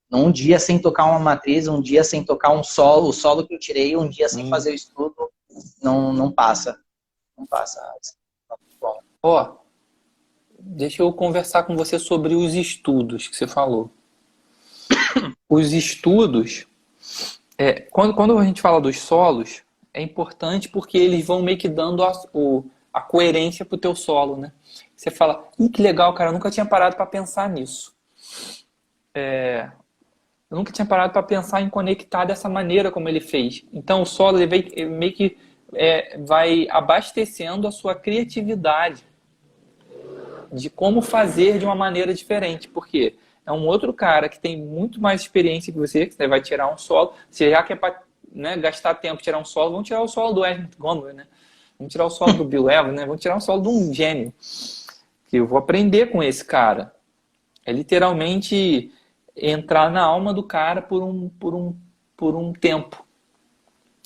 um dia sem tocar uma matriz, um dia sem tocar um solo, o solo que eu tirei, um dia sem fazer o estudo, não passa. Não passa. Bom. Ó, deixa eu conversar com você sobre os estudos que você falou. Os estudos, quando a gente fala dos solos, é importante porque eles vão meio que dando a coerência pro teu solo, né? Você fala, que legal, cara, eu nunca tinha parado para pensar nisso. Eu nunca tinha parado para pensar em conectar dessa maneira como ele fez. Então o solo ele meio que vai abastecendo a sua criatividade de como fazer de uma maneira diferente, porque é um outro cara que tem muito mais experiência que você vai tirar um solo. Você já quer para, né, gastar tempo tirar um solo, vamos tirar o solo do Ernest Gomer, né? Vamos tirar o solo do Bill Evans, né? Vamos tirar o solo de um gênio. Que eu vou aprender com esse cara. É literalmente entrar na alma do cara por um tempo.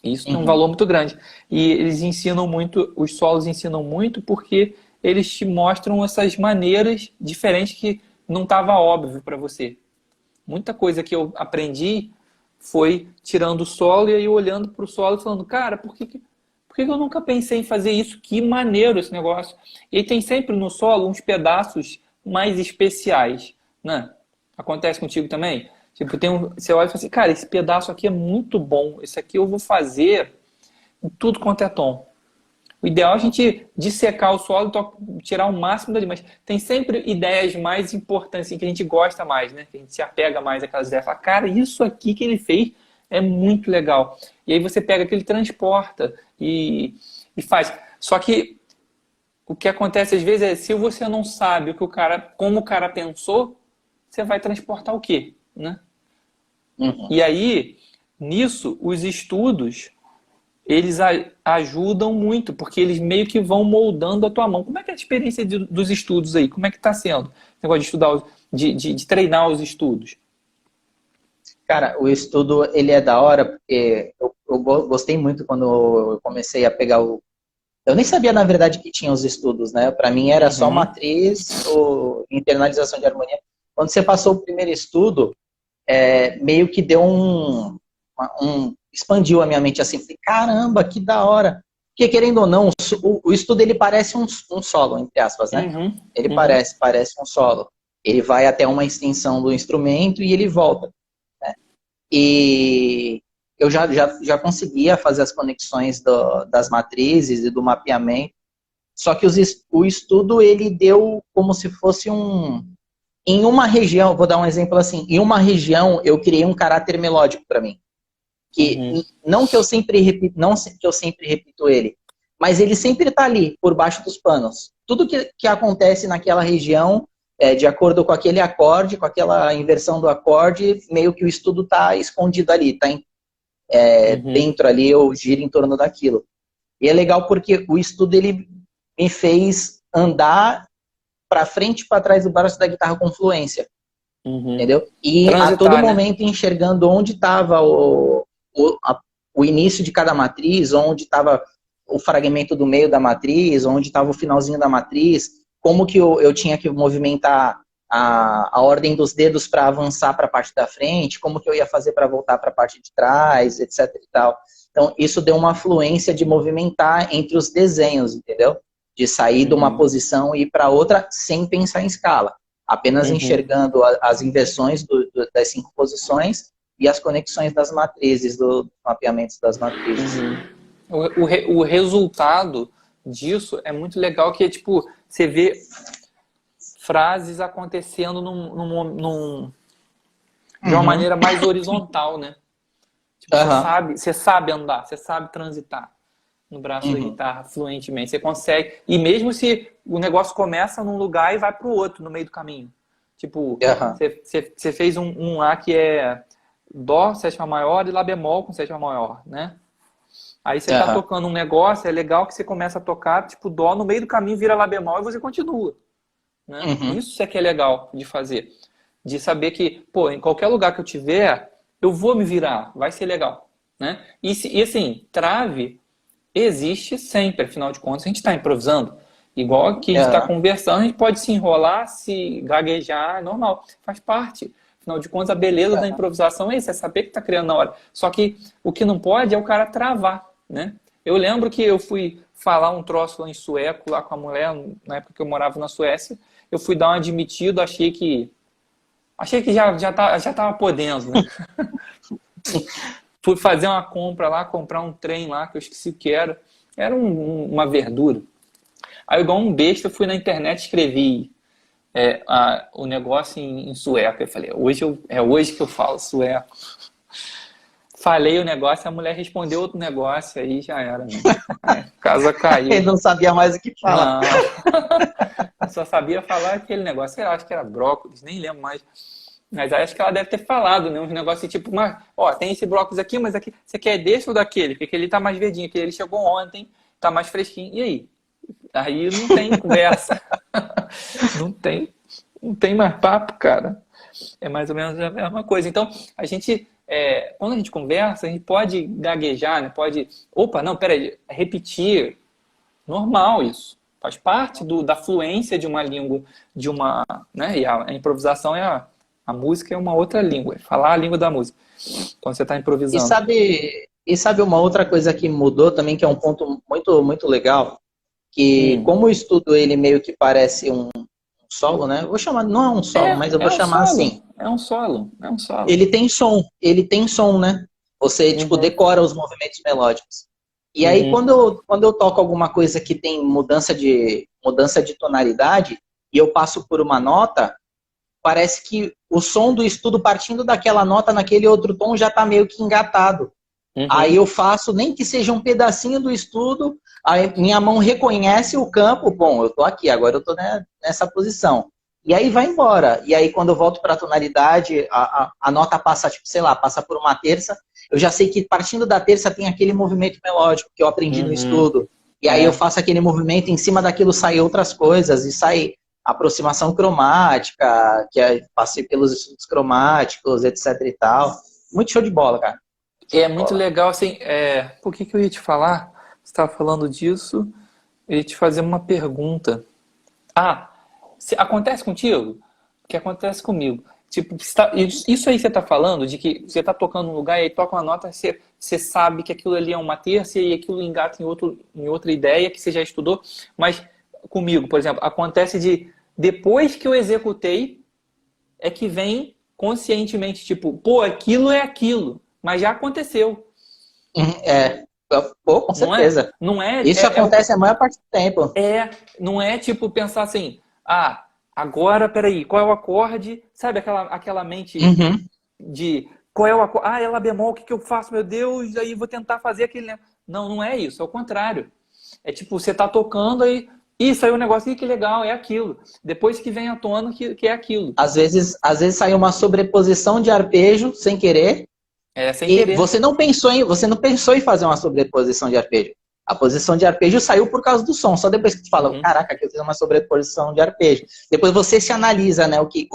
Isso tem um Uhum. valor muito grande. E eles ensinam muito, os solos ensinam muito porque eles te mostram essas maneiras diferentes que não estava óbvio para você. Muita coisa que eu aprendi foi tirando o solo e aí olhando para o solo e falando, cara, por que eu nunca pensei em fazer isso? Que maneiro esse negócio. E aí tem sempre no solo uns pedaços mais especiais, né? Acontece contigo também? Tipo, você olha e fala assim, cara, esse pedaço aqui é muito bom, esse aqui eu vou fazer em tudo quanto é tom. O ideal é a gente dissecar o solo e tirar o máximo dali, mas tem sempre ideias mais importantes, assim, que a gente gosta mais, né? Que a gente se apega mais àquelas ideias. Fala, cara, isso aqui que ele fez é muito legal. E aí você pega aquilo, transporta e faz. Só que o que acontece às vezes é, se você não sabe como o cara pensou, você vai transportar o quê, né? Uhum. E aí, nisso, os estudos eles ajudam muito, porque eles meio que vão moldando a tua mão. Como é que é a experiência dos estudos aí? Como é que está sendo? O negócio de estudar, de treinar os estudos. Cara, o estudo, ele é da hora, porque eu gostei muito quando eu comecei a pegar o... Eu nem sabia, na verdade, que tinha os estudos, né? Para mim era só Uhum, matriz ou internalização de harmonia. Quando você passou o primeiro estudo, meio que deu expandiu a minha mente assim, falei, caramba, que da hora. Porque querendo ou não, o estudo ele parece um solo, entre aspas, né? uhum, Ele uhum, parece um solo. Ele vai até uma extensão do instrumento e ele volta. E eu já conseguia fazer as conexões das matrizes e do mapeamento, só que o estudo ele deu como se fosse em uma região, vou dar um exemplo assim, em uma região eu criei um caráter melódico para mim, que uhum, não que eu sempre repito, não que eu sempre repito ele, mas ele sempre está ali, por baixo dos panos. Tudo que acontece naquela região, de acordo com aquele acorde, com aquela inversão do acorde, meio que o estudo está escondido ali, está uhum, dentro ali, eu giro em torno daquilo. E é legal porque o estudo ele me fez andar para frente e para trás do braço da guitarra com fluência, uhum. entendeu? E a todo Transitar, né? momento enxergando onde estava o início de cada matriz, onde estava o fragmento do meio da matriz, onde estava o finalzinho da matriz, como que eu tinha que movimentar a ordem dos dedos para avançar para a parte da frente, como que eu ia fazer para voltar para a parte de trás, etc e tal. Então, isso deu uma fluência de movimentar entre os desenhos, entendeu? De sair de uma Uhum, posição e ir para outra sem pensar em escala, apenas uhum, enxergando as inversões das 5 posições e as conexões das matrizes, do mapeamento das matrizes. uhum. O resultado disso é muito legal, que é tipo, você vê frases acontecendo de uma Uhum. maneira mais horizontal, né? Tipo, Aham. você sabe andar, você sabe transitar no braço da Uhum. guitarra fluentemente. Você consegue. E mesmo se o negócio começa num lugar e vai para o outro no meio do caminho. Tipo, Aham. você fez um lá que é Dó, sétima maior e Lá bemol com sétima maior, né? Aí você tá Aham. tocando um negócio, é legal que você começa a tocar, tipo, Dó no meio do caminho vira Lá bemol e você continua, né? Uhum. Isso é que é legal de fazer. De saber que, pô, em qualquer lugar que eu tiver, eu vou me virar, vai ser legal, né? E assim, trave existe sempre, afinal de contas, a gente está improvisando. Igual aqui a gente está Aham. conversando, a gente pode se enrolar, se gaguejar, é normal, faz parte. Afinal de contas, a beleza da Aham. improvisação é isso, é saber que está criando na hora. Só que o que não pode é o cara travar, né? Eu lembro que eu fui falar um troço lá em sueco, lá com a mulher, na época que eu morava na Suécia, eu fui dar um admitido, achei que já tava podendo, né? Fui fazer uma compra lá, comprar um trem lá, que eu esqueci o que era. Era uma verdura. Aí, igual um besta, eu fui na internet e escrevi o negócio em sueco. Eu falei, é hoje que eu falo sueco. Falei o negócio, a mulher respondeu outro negócio, aí já era, né? Aí, casa Ele caiu. não sabia mais o que falar. Não, eu só sabia falar aquele negócio, sei lá, acho que era brócolis, nem lembro mais. Mas aí acho que ela deve ter falado, né? Uns negócios tipo, mas, ó, tem esse brócolis aqui, mas aqui, você quer desse ou daquele? Porque ele tá mais verdinho, aquele ele chegou ontem, tá mais fresquinho. E aí? Aí não tem conversa. Não tem, não tem mais papo, cara. É mais ou menos a mesma coisa. Então, a gente, quando a gente conversa, a gente pode gaguejar, né? Pode, opa, não, peraí, repetir. Normal isso. Faz parte da fluência de uma língua, né? E a improvisação a música é uma outra língua, é falar a língua da música, quando você está E improvisando. sabe uma outra coisa que mudou também, que é um ponto muito, muito legal, que como o estudo ele meio que parece um solo, né? Eu vou chamar, não é um solo, mas eu vou É um chamar solo, assim. é um solo, é um solo. Ele tem som, né? Você, tipo, Uhum, decora os movimentos melódicos. E aí, uhum, quando eu toco alguma coisa que tem mudança de tonalidade, e eu passo por uma nota, parece que o som do estudo partindo daquela nota naquele outro tom já está meio que engatado. Aí uhum. eu faço, nem que seja um pedacinho do estudo, aí minha mão reconhece o campo, bom, eu tô aqui, agora eu tô nessa posição. E aí vai embora. E aí quando eu volto para a tonalidade, a nota passa, tipo, sei lá, passa por uma terça, eu já sei que partindo da terça tem aquele movimento melódico que eu aprendi no Uhum. estudo. E aí eu É, faço aquele movimento, em cima daquilo saem outras coisas, e sai aproximação cromática, passei pelos estudos cromáticos, etc e tal. Muito show de bola, cara. Show é de muito bola. legal, assim, por que que eu ia te falar? Você estava falando disso, eu ia te fazer uma pergunta. Ah, acontece contigo? O que acontece comigo? Tipo, isso aí você tá falando, de que você tá tocando num lugar e aí toca uma nota, você sabe que aquilo ali é uma terça e aquilo engata em outra ideia que você já estudou. Mas comigo, por exemplo, acontece depois que eu executei, é que vem conscientemente, tipo, pô, aquilo é aquilo, mas já aconteceu, É, pô, com não é? certeza. Não é, Isso acontece a maior parte do tempo. não é tipo pensar assim, ah, agora, peraí, qual é o acorde? Sabe aquela mente Uhum. de qual é o acorde? Ah, é lá bemol, o que que eu faço, meu Deus? Aí vou tentar fazer aquele. Não, não é isso, é o contrário. É tipo, você tá tocando aí, ih, saiu um negócio, ih, que legal, é aquilo. Depois que vem à tona que é aquilo. Às vezes sai uma sobreposição de arpejo sem querer É sem e querer. você não pensou em fazer uma sobreposição de arpejo. A posição de arpejo saiu por causa do som. Só depois que tu fala, Uhum, caraca, aqui eu fiz uma sobreposição de arpejo. Depois você se analisa, né, o que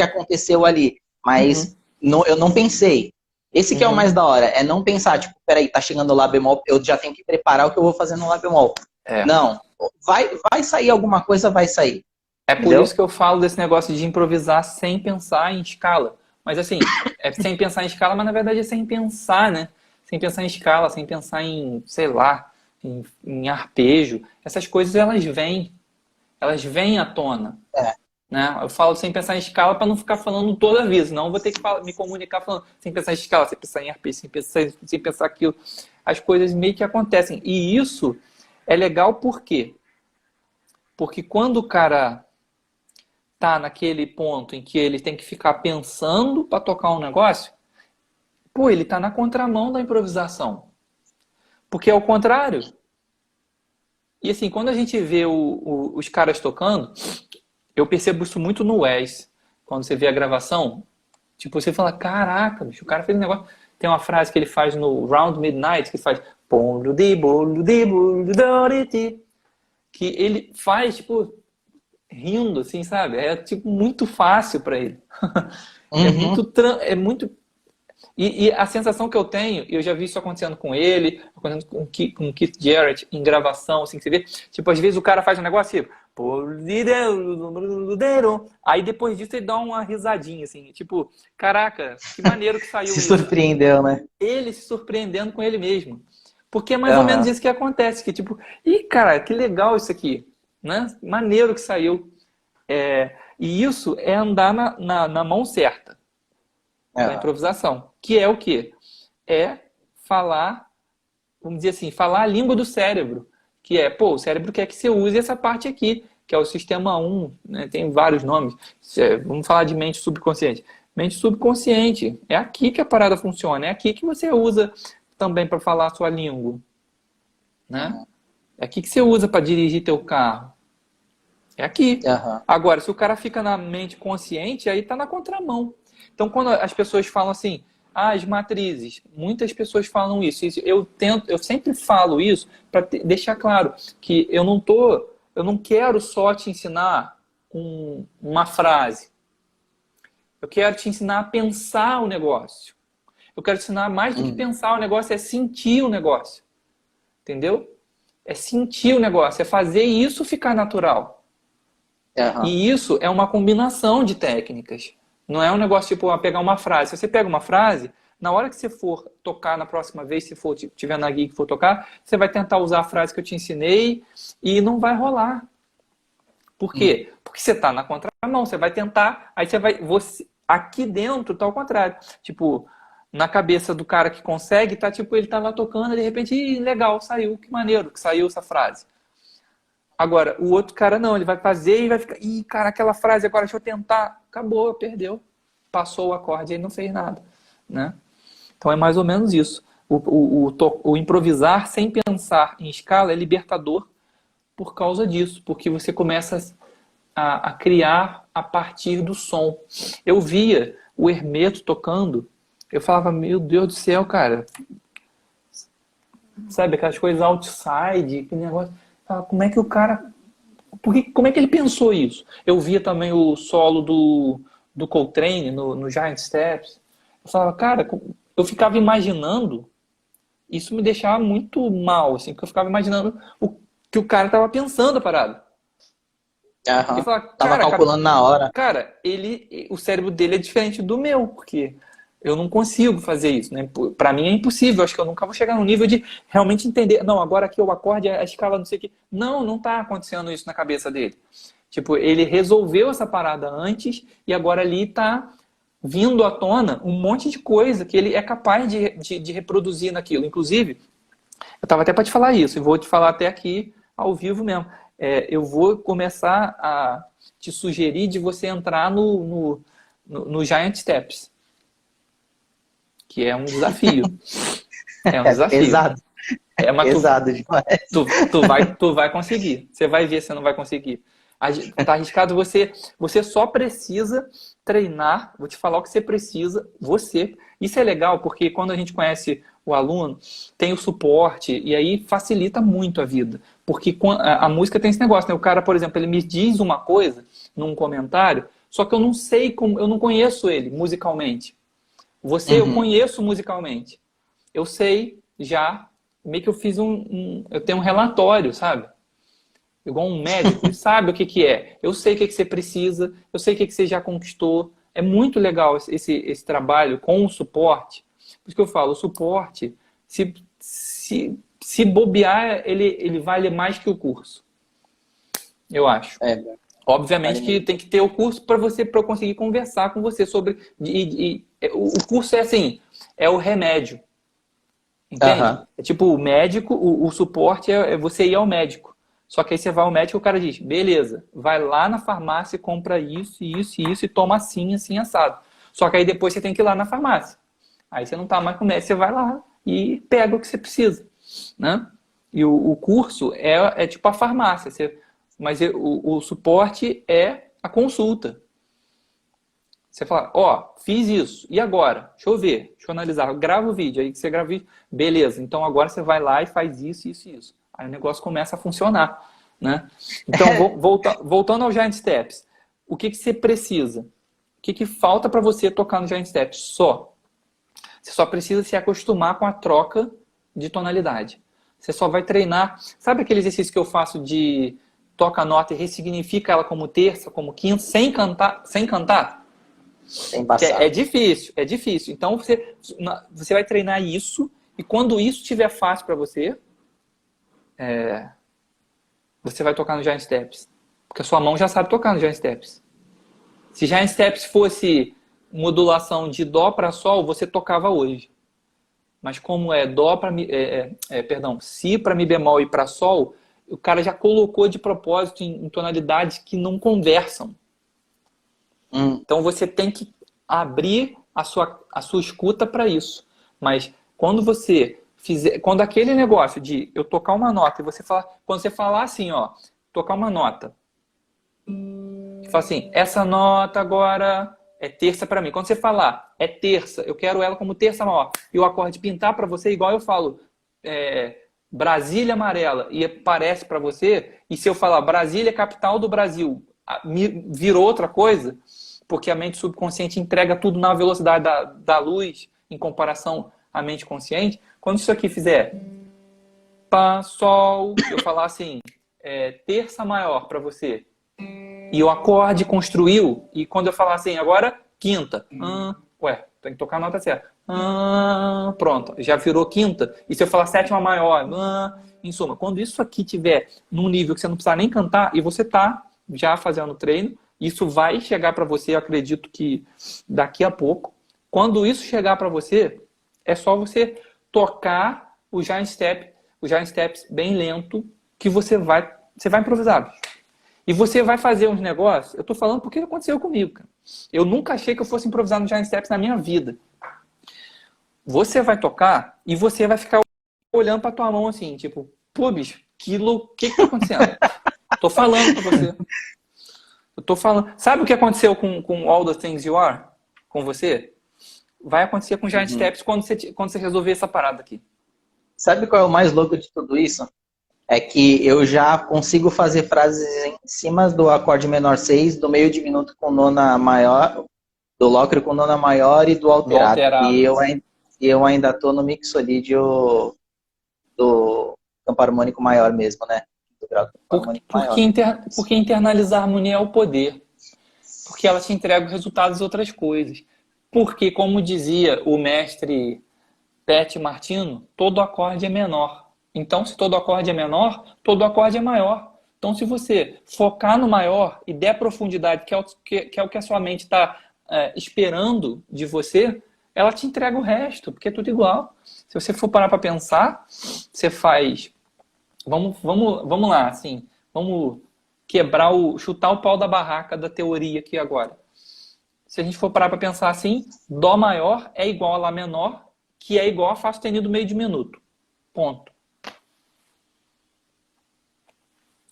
aconteceu ali. Mas uhum, eu não pensei. Esse que é o mais uhum. da hora, é não pensar, tipo, peraí, tá chegando o Lá bemol, eu já tenho que preparar o que eu vou fazer no Lá bemol. É. Não, vai sair alguma coisa, vai sair, É por isso entendeu? que eu falo desse negócio de improvisar sem pensar em escala. Mas assim, é sem pensar em escala, mas na verdade é sem pensar, né? Sem pensar em escala, sem pensar em, sei lá, em arpejo. Essas coisas elas vêm à tona, É. né? Eu falo sem pensar em escala para não ficar falando toda a vez, senão eu vou ter que me comunicar falando sem pensar em escala, sem pensar em arpejo, sem pensar aquilo. As coisas meio que acontecem. E isso é legal por quê? Porque quando o cara tá naquele ponto em que ele tem que ficar pensando para tocar um negócio, pô, ele tá na contramão da improvisação. Porque é o contrário. E assim, quando a gente vê os caras tocando, eu percebo isso muito no Wes. Quando você vê a gravação, tipo, você fala, caraca, bicho, o cara fez um negócio. Tem uma frase que ele faz no Round Midnight, que faz que ele faz, tipo, rindo, assim, sabe? É, tipo, muito fácil para ele. Uhum. É muito. E a sensação que eu tenho, e eu já vi isso acontecendo com ele, acontecendo com o Keith Jarrett em gravação, assim, que você vê, tipo, às vezes o cara faz um negócio assim, aí depois disso ele dá uma risadinha, assim, tipo, caraca, que maneiro que saiu Se isso. surpreendeu, né? Ele se surpreendendo com ele mesmo. Porque é mais ou menos Aham. isso que acontece, que tipo, ih, cara, que legal isso aqui, né? Maneiro que saiu. E isso é andar na mão certa da Aham. improvisação, que é o quê? É falar, vamos dizer assim, falar a língua do cérebro, que é, pô, o cérebro quer que você use essa parte aqui, que é o sistema 1, né? Tem vários nomes. Vamos falar de mente subconsciente. Mente subconsciente, é aqui que a parada funciona, é aqui que você usa também para falar a sua língua, né? Uhum. É aqui que você usa para dirigir teu carro. É aqui. Aham. Agora, se o cara fica na mente consciente, aí tá na contramão. Então, quando as pessoas falam assim, as matrizes, muitas pessoas falam isso. Eu sempre falo isso para deixar claro que eu não quero só te ensinar uma frase. Eu quero te ensinar a pensar o negócio. Eu quero te ensinar mais do que pensar o negócio, é sentir o negócio. Entendeu? É sentir o negócio, é fazer isso ficar natural. E isso é uma combinação de técnicas. Não é um negócio tipo pegar uma frase. Se você pega uma frase, na hora que você for tocar na próxima vez, se for tiver na guia que for tocar, você vai tentar usar a frase que eu te ensinei e não vai rolar. Por quê? Porque você está na contramão, você vai tentar, aí aqui dentro tá ao contrário. Tipo, na cabeça do cara que consegue, tá tipo, ele tá lá tocando, e de repente, legal, saiu, que maneiro que saiu essa frase. Agora, o outro cara não, ele vai fazer e vai ficar, cara, aquela frase agora, deixa eu tentar. Acabou, perdeu. Passou o acorde e não fez nada, né? Então é mais ou menos isso. O improvisar sem pensar em escala é libertador por causa disso, porque você começa a criar a partir do som. Eu via o Hermeto tocando, eu falava, meu Deus do céu, cara. Sabe, aquelas coisas outside, que negócio. Como é que o cara... como é que ele pensou isso? Eu via também o solo do Coltrane no Giant Steps. Eu falava, cara, eu ficava imaginando, isso me deixava muito mal, assim, porque eu ficava imaginando o que o cara tava pensando a parada. Uhum. Eu falava, Tava calculando na hora. Cara, o cérebro dele é diferente do meu, porque eu não consigo fazer isso, né? Para mim é impossível, acho que eu nunca vou chegar no nível de realmente entender. Não, agora aqui o acorde, a escala, não sei o quê. Não tá acontecendo isso na cabeça dele. Tipo, ele resolveu essa parada antes e agora ali tá vindo à tona um monte de coisa que ele é capaz de reproduzir naquilo. Inclusive, eu tava até para te falar isso, e vou te falar até aqui ao vivo mesmo. Eu vou começar a te sugerir de você entrar no Giant Steps, que é um desafio. É um desafio. Pesado. Pesado demais. Tu vai conseguir. Você vai ver se não vai conseguir. Tá arriscado, você só precisa treinar. Vou te falar o que você precisa, você. Isso é legal, porque quando a gente conhece o aluno, tem o suporte, e aí facilita muito a vida. Porque a música tem esse negócio, né? O cara, por exemplo, ele me diz uma coisa num comentário, só que eu não sei como, eu não conheço ele musicalmente. Eu conheço musicalmente. Eu sei já, meio que eu fiz eu tenho um relatório, sabe? Igual um médico, ele sabe o que é. Eu sei o que você precisa, eu sei o que você já conquistou. É muito legal esse trabalho com o suporte. Por isso que eu falo, o suporte, se bobear, ele vale mais que o curso. Eu acho. Obviamente que tem que ter o curso para eu conseguir conversar com você sobre... o curso é assim, é o remédio. Entende? É tipo o médico, o suporte é você ir ao médico. Só que aí você vai ao médico e o cara diz, beleza, vai lá na farmácia e compra isso, isso e isso e toma assim, assim, assado. Só que aí depois você tem que ir lá na farmácia. Aí você não tá mais com o médico, você vai lá e pega o que você precisa, né? E o curso é tipo a farmácia, mas o suporte é a consulta. Você fala, fiz isso, e agora? Deixa eu ver, deixa eu analisar, grava o vídeo, aí que você grava o vídeo, beleza, então agora você vai lá e faz isso, isso e isso. Aí o negócio começa a funcionar, né? Então, voltando ao Giant Steps, o que você precisa? O que falta para você tocar no Giant Steps? Você só precisa se acostumar com a troca de tonalidade. Você só vai treinar, sabe aquele exercício que eu faço de toca a nota e ressignifica ela como terça, como quinta, sem cantar? Sem passar. É difícil, é difícil. Então você vai treinar isso e quando isso estiver fácil para você, você vai tocar no Giant Steps. Porque a sua mão já sabe tocar no Giant Steps. Se Giant Steps fosse modulação de Dó para Sol, você tocava hoje. Mas como é Dó para Si para Mi bemol e para Sol, o cara já colocou de propósito em tonalidades que não conversam. Então você tem que abrir a sua escuta para isso. Mas quando você fizer, quando aquele negócio de eu tocar uma nota e você falar, quando você falar assim, tocar uma nota, fala assim, essa nota agora é terça para mim. Quando você falar é terça, eu quero ela como terça maior e o acorde pintar para você igual eu falo, Brasília amarela e parece para você, e se eu falar Brasília capital do Brasil, virou outra coisa. porque a mente subconsciente entrega tudo na velocidade da luz em comparação à mente consciente. Quando isso aqui fizer Fá, Sol, eu falar assim, terça maior para você, e o acorde construiu, e quando eu falar assim, agora quinta, tem que tocar a nota certa, pronto, já virou quinta, e se eu falar sétima maior, em suma, quando isso aqui tiver num nível que você não precisa nem cantar, e você tá já fazendo treino, isso vai chegar para você, eu acredito que daqui a pouco, quando isso chegar para você, é só você tocar o Giant Steps bem lento, que você vai improvisar. E você vai fazer uns negócios, eu tô falando porque aconteceu comigo, cara. Eu nunca achei que eu fosse improvisar no Giant Steps na minha vida. Você vai tocar e você vai ficar olhando pra tua mão assim, tipo, pô, bicho, o que tá acontecendo? Tô falando pra você. Eu tô falando. Sabe o que aconteceu com All the Things You Are? Com você? Vai acontecer com Giant Steps quando você resolver essa parada aqui. Sabe qual é o mais louco de tudo isso? É que eu já consigo fazer frases em cima do acorde menor 6, do meio diminuto com nona maior, do lócreo com nona maior e do alterado. E eu ainda tô no mixolídio do campo harmônico maior mesmo, né? Do grau do campo harmônico maior. Porque internalizar a harmonia é o poder. Porque ela te entrega os resultados de outras coisas. Porque, como dizia o mestre Pet Martino, todo acorde é menor. Então, se todo acorde é menor, todo acorde é maior. Então, se você focar no maior e der profundidade, que é o que a sua mente está esperando de você, ela te entrega o resto, porque é tudo igual. Se você for parar para pensar, você faz... Vamos lá, assim, vamos chutar o pau da barraca da teoria aqui agora. Se a gente for parar para pensar assim, Dó maior é igual a Lá menor, que é igual a Fá sustenido meio diminuto. Ponto.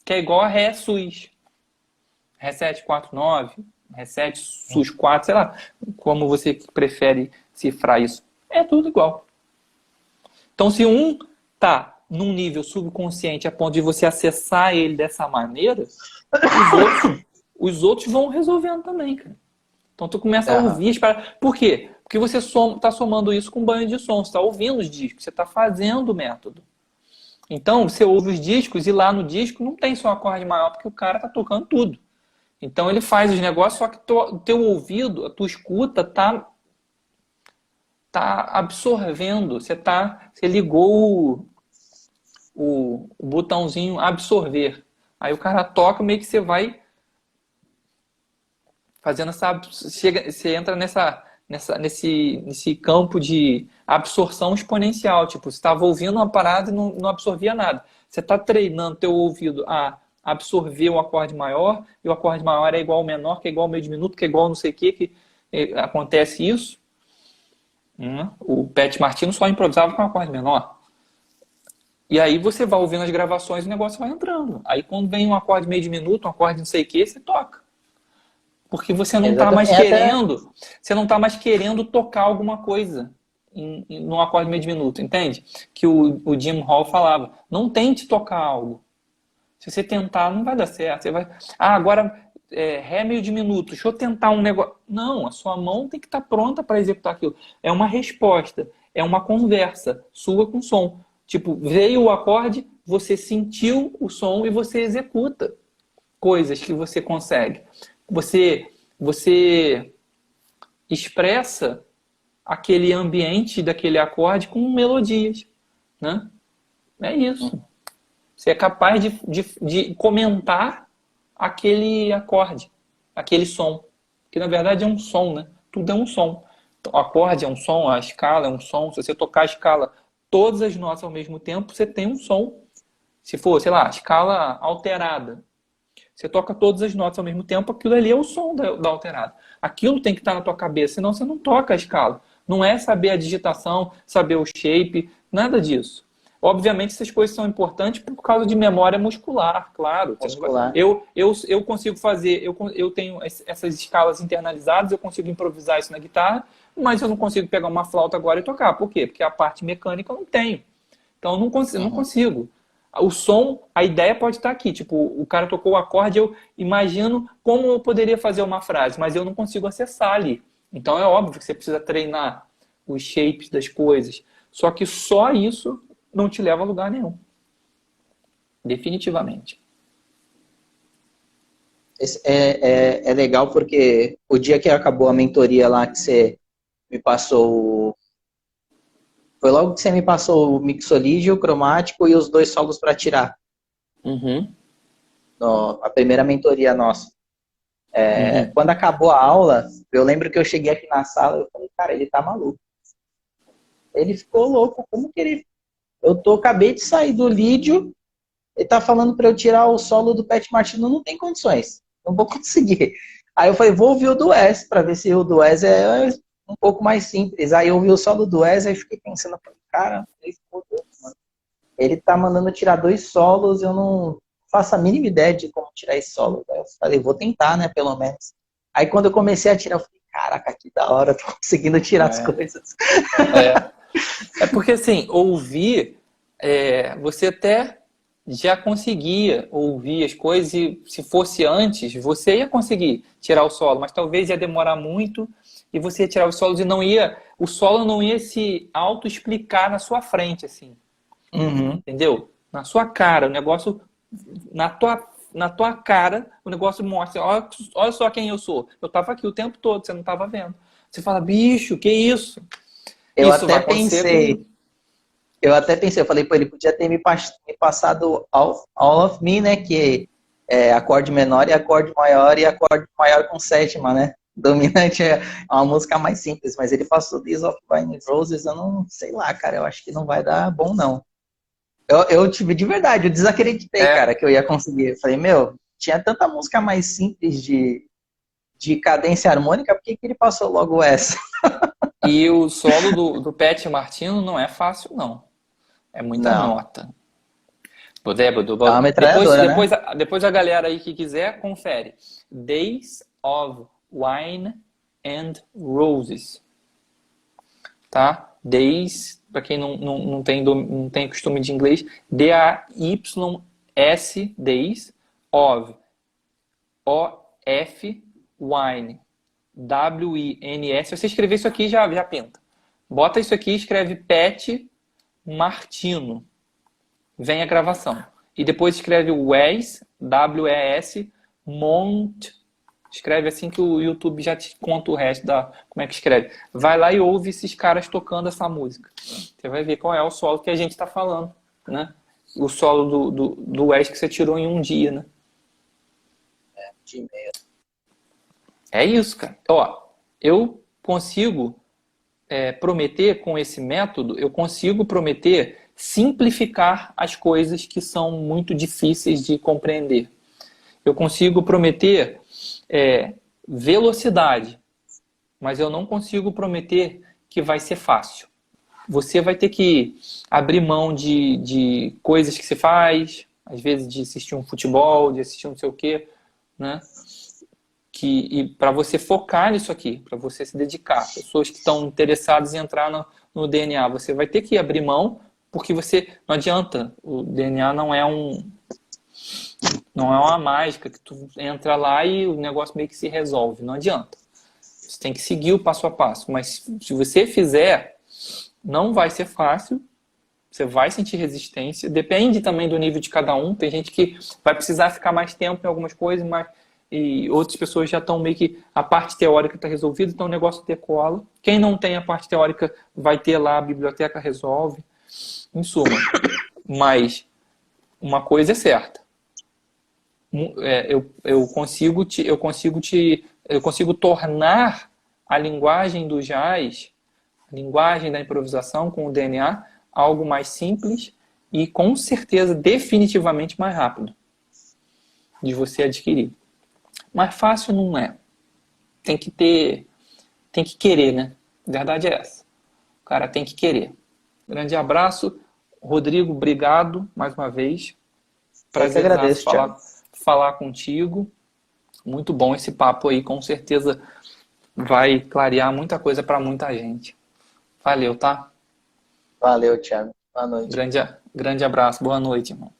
Que é igual a Ré sus. Ré 7, 4, 9, Ré 7, sus 4, sei lá, como você prefere cifrar isso. É tudo igual. Então, se um tá num nível subconsciente a ponto de você acessar ele dessa maneira, os outros vão resolvendo também, cara. Então, tu começa a ouvir as paradas. Por quê? Porque você está somando isso com banho de som. Você está ouvindo os discos, você está fazendo o método. Então, você ouve os discos e lá no disco não tem só acorde maior, porque o cara está tocando tudo. Então, ele faz os negócios, só que o teu ouvido, a tua escuta tá absorvendo. Você ligou o botãozinho absorver. Aí o cara toca, meio que você vai fazendo você entra nesse campo de absorção exponencial. Tipo, você estava ouvindo uma parada e não absorvia nada. Você está treinando teu ouvido a absorver o acorde maior, e o acorde maior é igual ao menor, que é igual ao meio diminuto, que é igual ao não sei o que acontece isso. O Pet Martino só improvisava com um acorde menor. E aí você vai ouvindo as gravações e o negócio vai entrando. Aí quando vem um acorde meio diminuto, um acorde não sei o que, você toca. Porque você não está mais querendo, você não está mais querendo tocar alguma coisa num acorde meio diminuto, entende? Que o Jim Hall falava, não tente tocar algo. Se você tentar, não vai dar certo. Você vai, agora Ré meio diminuto, deixa eu tentar um negócio. Não, a sua mão tem que estar pronta para executar aquilo. É uma resposta, é uma conversa sua com o som. Tipo, veio o acorde, você sentiu o som e você executa coisas que você consegue. Você expressa aquele ambiente daquele acorde com melodias, né? É isso. Você é capaz de comentar aquele acorde, aquele som. Que na verdade é um som, né? Tudo é um som. O acorde é um som, a escala é um som. Se você tocar a escala, todas as notas ao mesmo tempo, você tem um som. Se for, sei lá, escala alterada, você toca todas as notas ao mesmo tempo, aquilo ali é o som da alterada. Aquilo tem que estar na tua cabeça, senão você não toca a escala. Não é saber a digitação, saber o shape, nada disso. Obviamente essas coisas são importantes por causa de memória muscular, claro. Muscular. Eu consigo fazer, eu tenho essas escalas internalizadas, eu consigo improvisar isso na guitarra, mas eu não consigo pegar uma flauta agora e tocar. Por quê? Porque a parte mecânica eu não tenho. Então eu não consigo. O som, a ideia pode estar aqui. Tipo, o cara tocou o acorde, eu imagino como eu poderia fazer uma frase, mas eu não consigo acessar ali. Então é óbvio que você precisa treinar os shapes das coisas. Só que só isso não te leva a lugar nenhum. Definitivamente. É legal porque o dia que acabou a mentoria lá que você me passou. Foi logo que você me passou o mixolídio, o cromático e os 2 solos para tirar. Uhum. A primeira mentoria nossa. Uhum. Quando acabou a aula, eu lembro que eu cheguei aqui na sala e eu falei, cara, ele tá maluco. Ele ficou louco. Como que ele. Acabei de sair do lídio, ele tá falando para eu tirar o solo do Pat Martino, não tem condições. Não vou conseguir. Aí eu falei, vou ouvir o do Wes, para ver se o do Wes é um pouco mais simples. Aí eu ouvi o solo do Wes, aí fiquei pensando, cara, ele tá mandando tirar 2 solos, eu não faço a mínima ideia de como tirar esse solo. Aí eu falei, vou tentar, né, pelo menos. Aí quando eu comecei a tirar, eu falei, caraca, que da hora, tô conseguindo tirar as coisas. É porque assim, ouvir, você até já conseguia ouvir as coisas e se fosse antes, você ia conseguir tirar o solo, mas talvez ia demorar muito e você ia tirar os solos e o solo não ia se auto-explicar na sua frente, assim, Uhum. entendeu? Na sua cara, o negócio, na tua cara, o negócio mostra, olha só quem eu sou. Eu tava aqui o tempo todo, você não tava vendo. Você fala, bicho, que isso? Eu Isso vai até acontecer pensei, com... eu falei, pô, ele podia ter me passado all of Me, né, que é acorde menor e acorde maior e acorde maior com sétima, né? Dominante é uma música mais simples, mas ele passou Days of Wine and Roses, eu não sei lá, cara, eu acho que não vai dar bom, não. Eu tive de verdade, eu desacreditei, cara, É, que eu ia conseguir. Eu falei, meu, tinha tanta música mais simples de cadência harmônica, por que que ele passou logo essa? e o solo do Pat Martino não é fácil, não. É muita Não, nota. é uma Depois, metralhadora, né? depois, depois a galera aí que quiser, confere. Days of Wine and Roses. Tá? Days, para quem não tem costume de inglês, D-A-Y-S, Days of O-F, Wine. W-I-N-S. Se você escrever isso aqui, já pinta. Bota isso aqui e escreve Pat Martino. Vem a gravação. E depois escreve Wes, W-E-S, Mont. Escreve assim que o YouTube já te conta o resto da como é que escreve. Vai lá e ouve esses caras tocando essa música. Você vai ver qual é o solo que a gente está falando, né? O solo do Wes que você tirou em um dia, né? De e-mail. É isso, cara. Ó, eu consigo prometer com esse método, eu consigo prometer simplificar as coisas que são muito difíceis de compreender. Eu consigo prometer velocidade, mas eu não consigo prometer que vai ser fácil. Você vai ter que abrir mão de coisas que você faz, às vezes de assistir um futebol, de assistir não sei o quê, né? E para você focar nisso aqui, para você se dedicar, pessoas que estão interessadas em entrar no DNA, você vai ter que abrir mão, porque você não adianta, o DNA não é uma mágica que tu entra lá e o negócio meio que se resolve, não adianta. Você tem que seguir o passo a passo, mas se você fizer, não vai ser fácil, você vai sentir resistência, depende também do nível de cada um, tem gente que vai precisar ficar mais tempo em algumas coisas, mas e outras pessoas já estão meio que a parte teórica está resolvida, então o negócio decola. Quem não tem a parte teórica vai ter lá, a biblioteca resolve. Em suma, mas uma coisa é certa. Eu consigo tornar a linguagem do jazz, a linguagem da improvisação com o DNA, algo mais simples e com certeza definitivamente mais rápido de você adquirir. Mas fácil não é. Tem que querer, né? A verdade é essa. O cara tem que querer. Grande abraço. Rodrigo, obrigado mais uma vez. Eu que Prazerzaço agradeço, Thiago. falar contigo. Muito bom esse papo aí. Com certeza vai clarear muita coisa para muita gente. Valeu, tá? Valeu, Thiago. Boa noite. Grande abraço. Boa noite, irmão.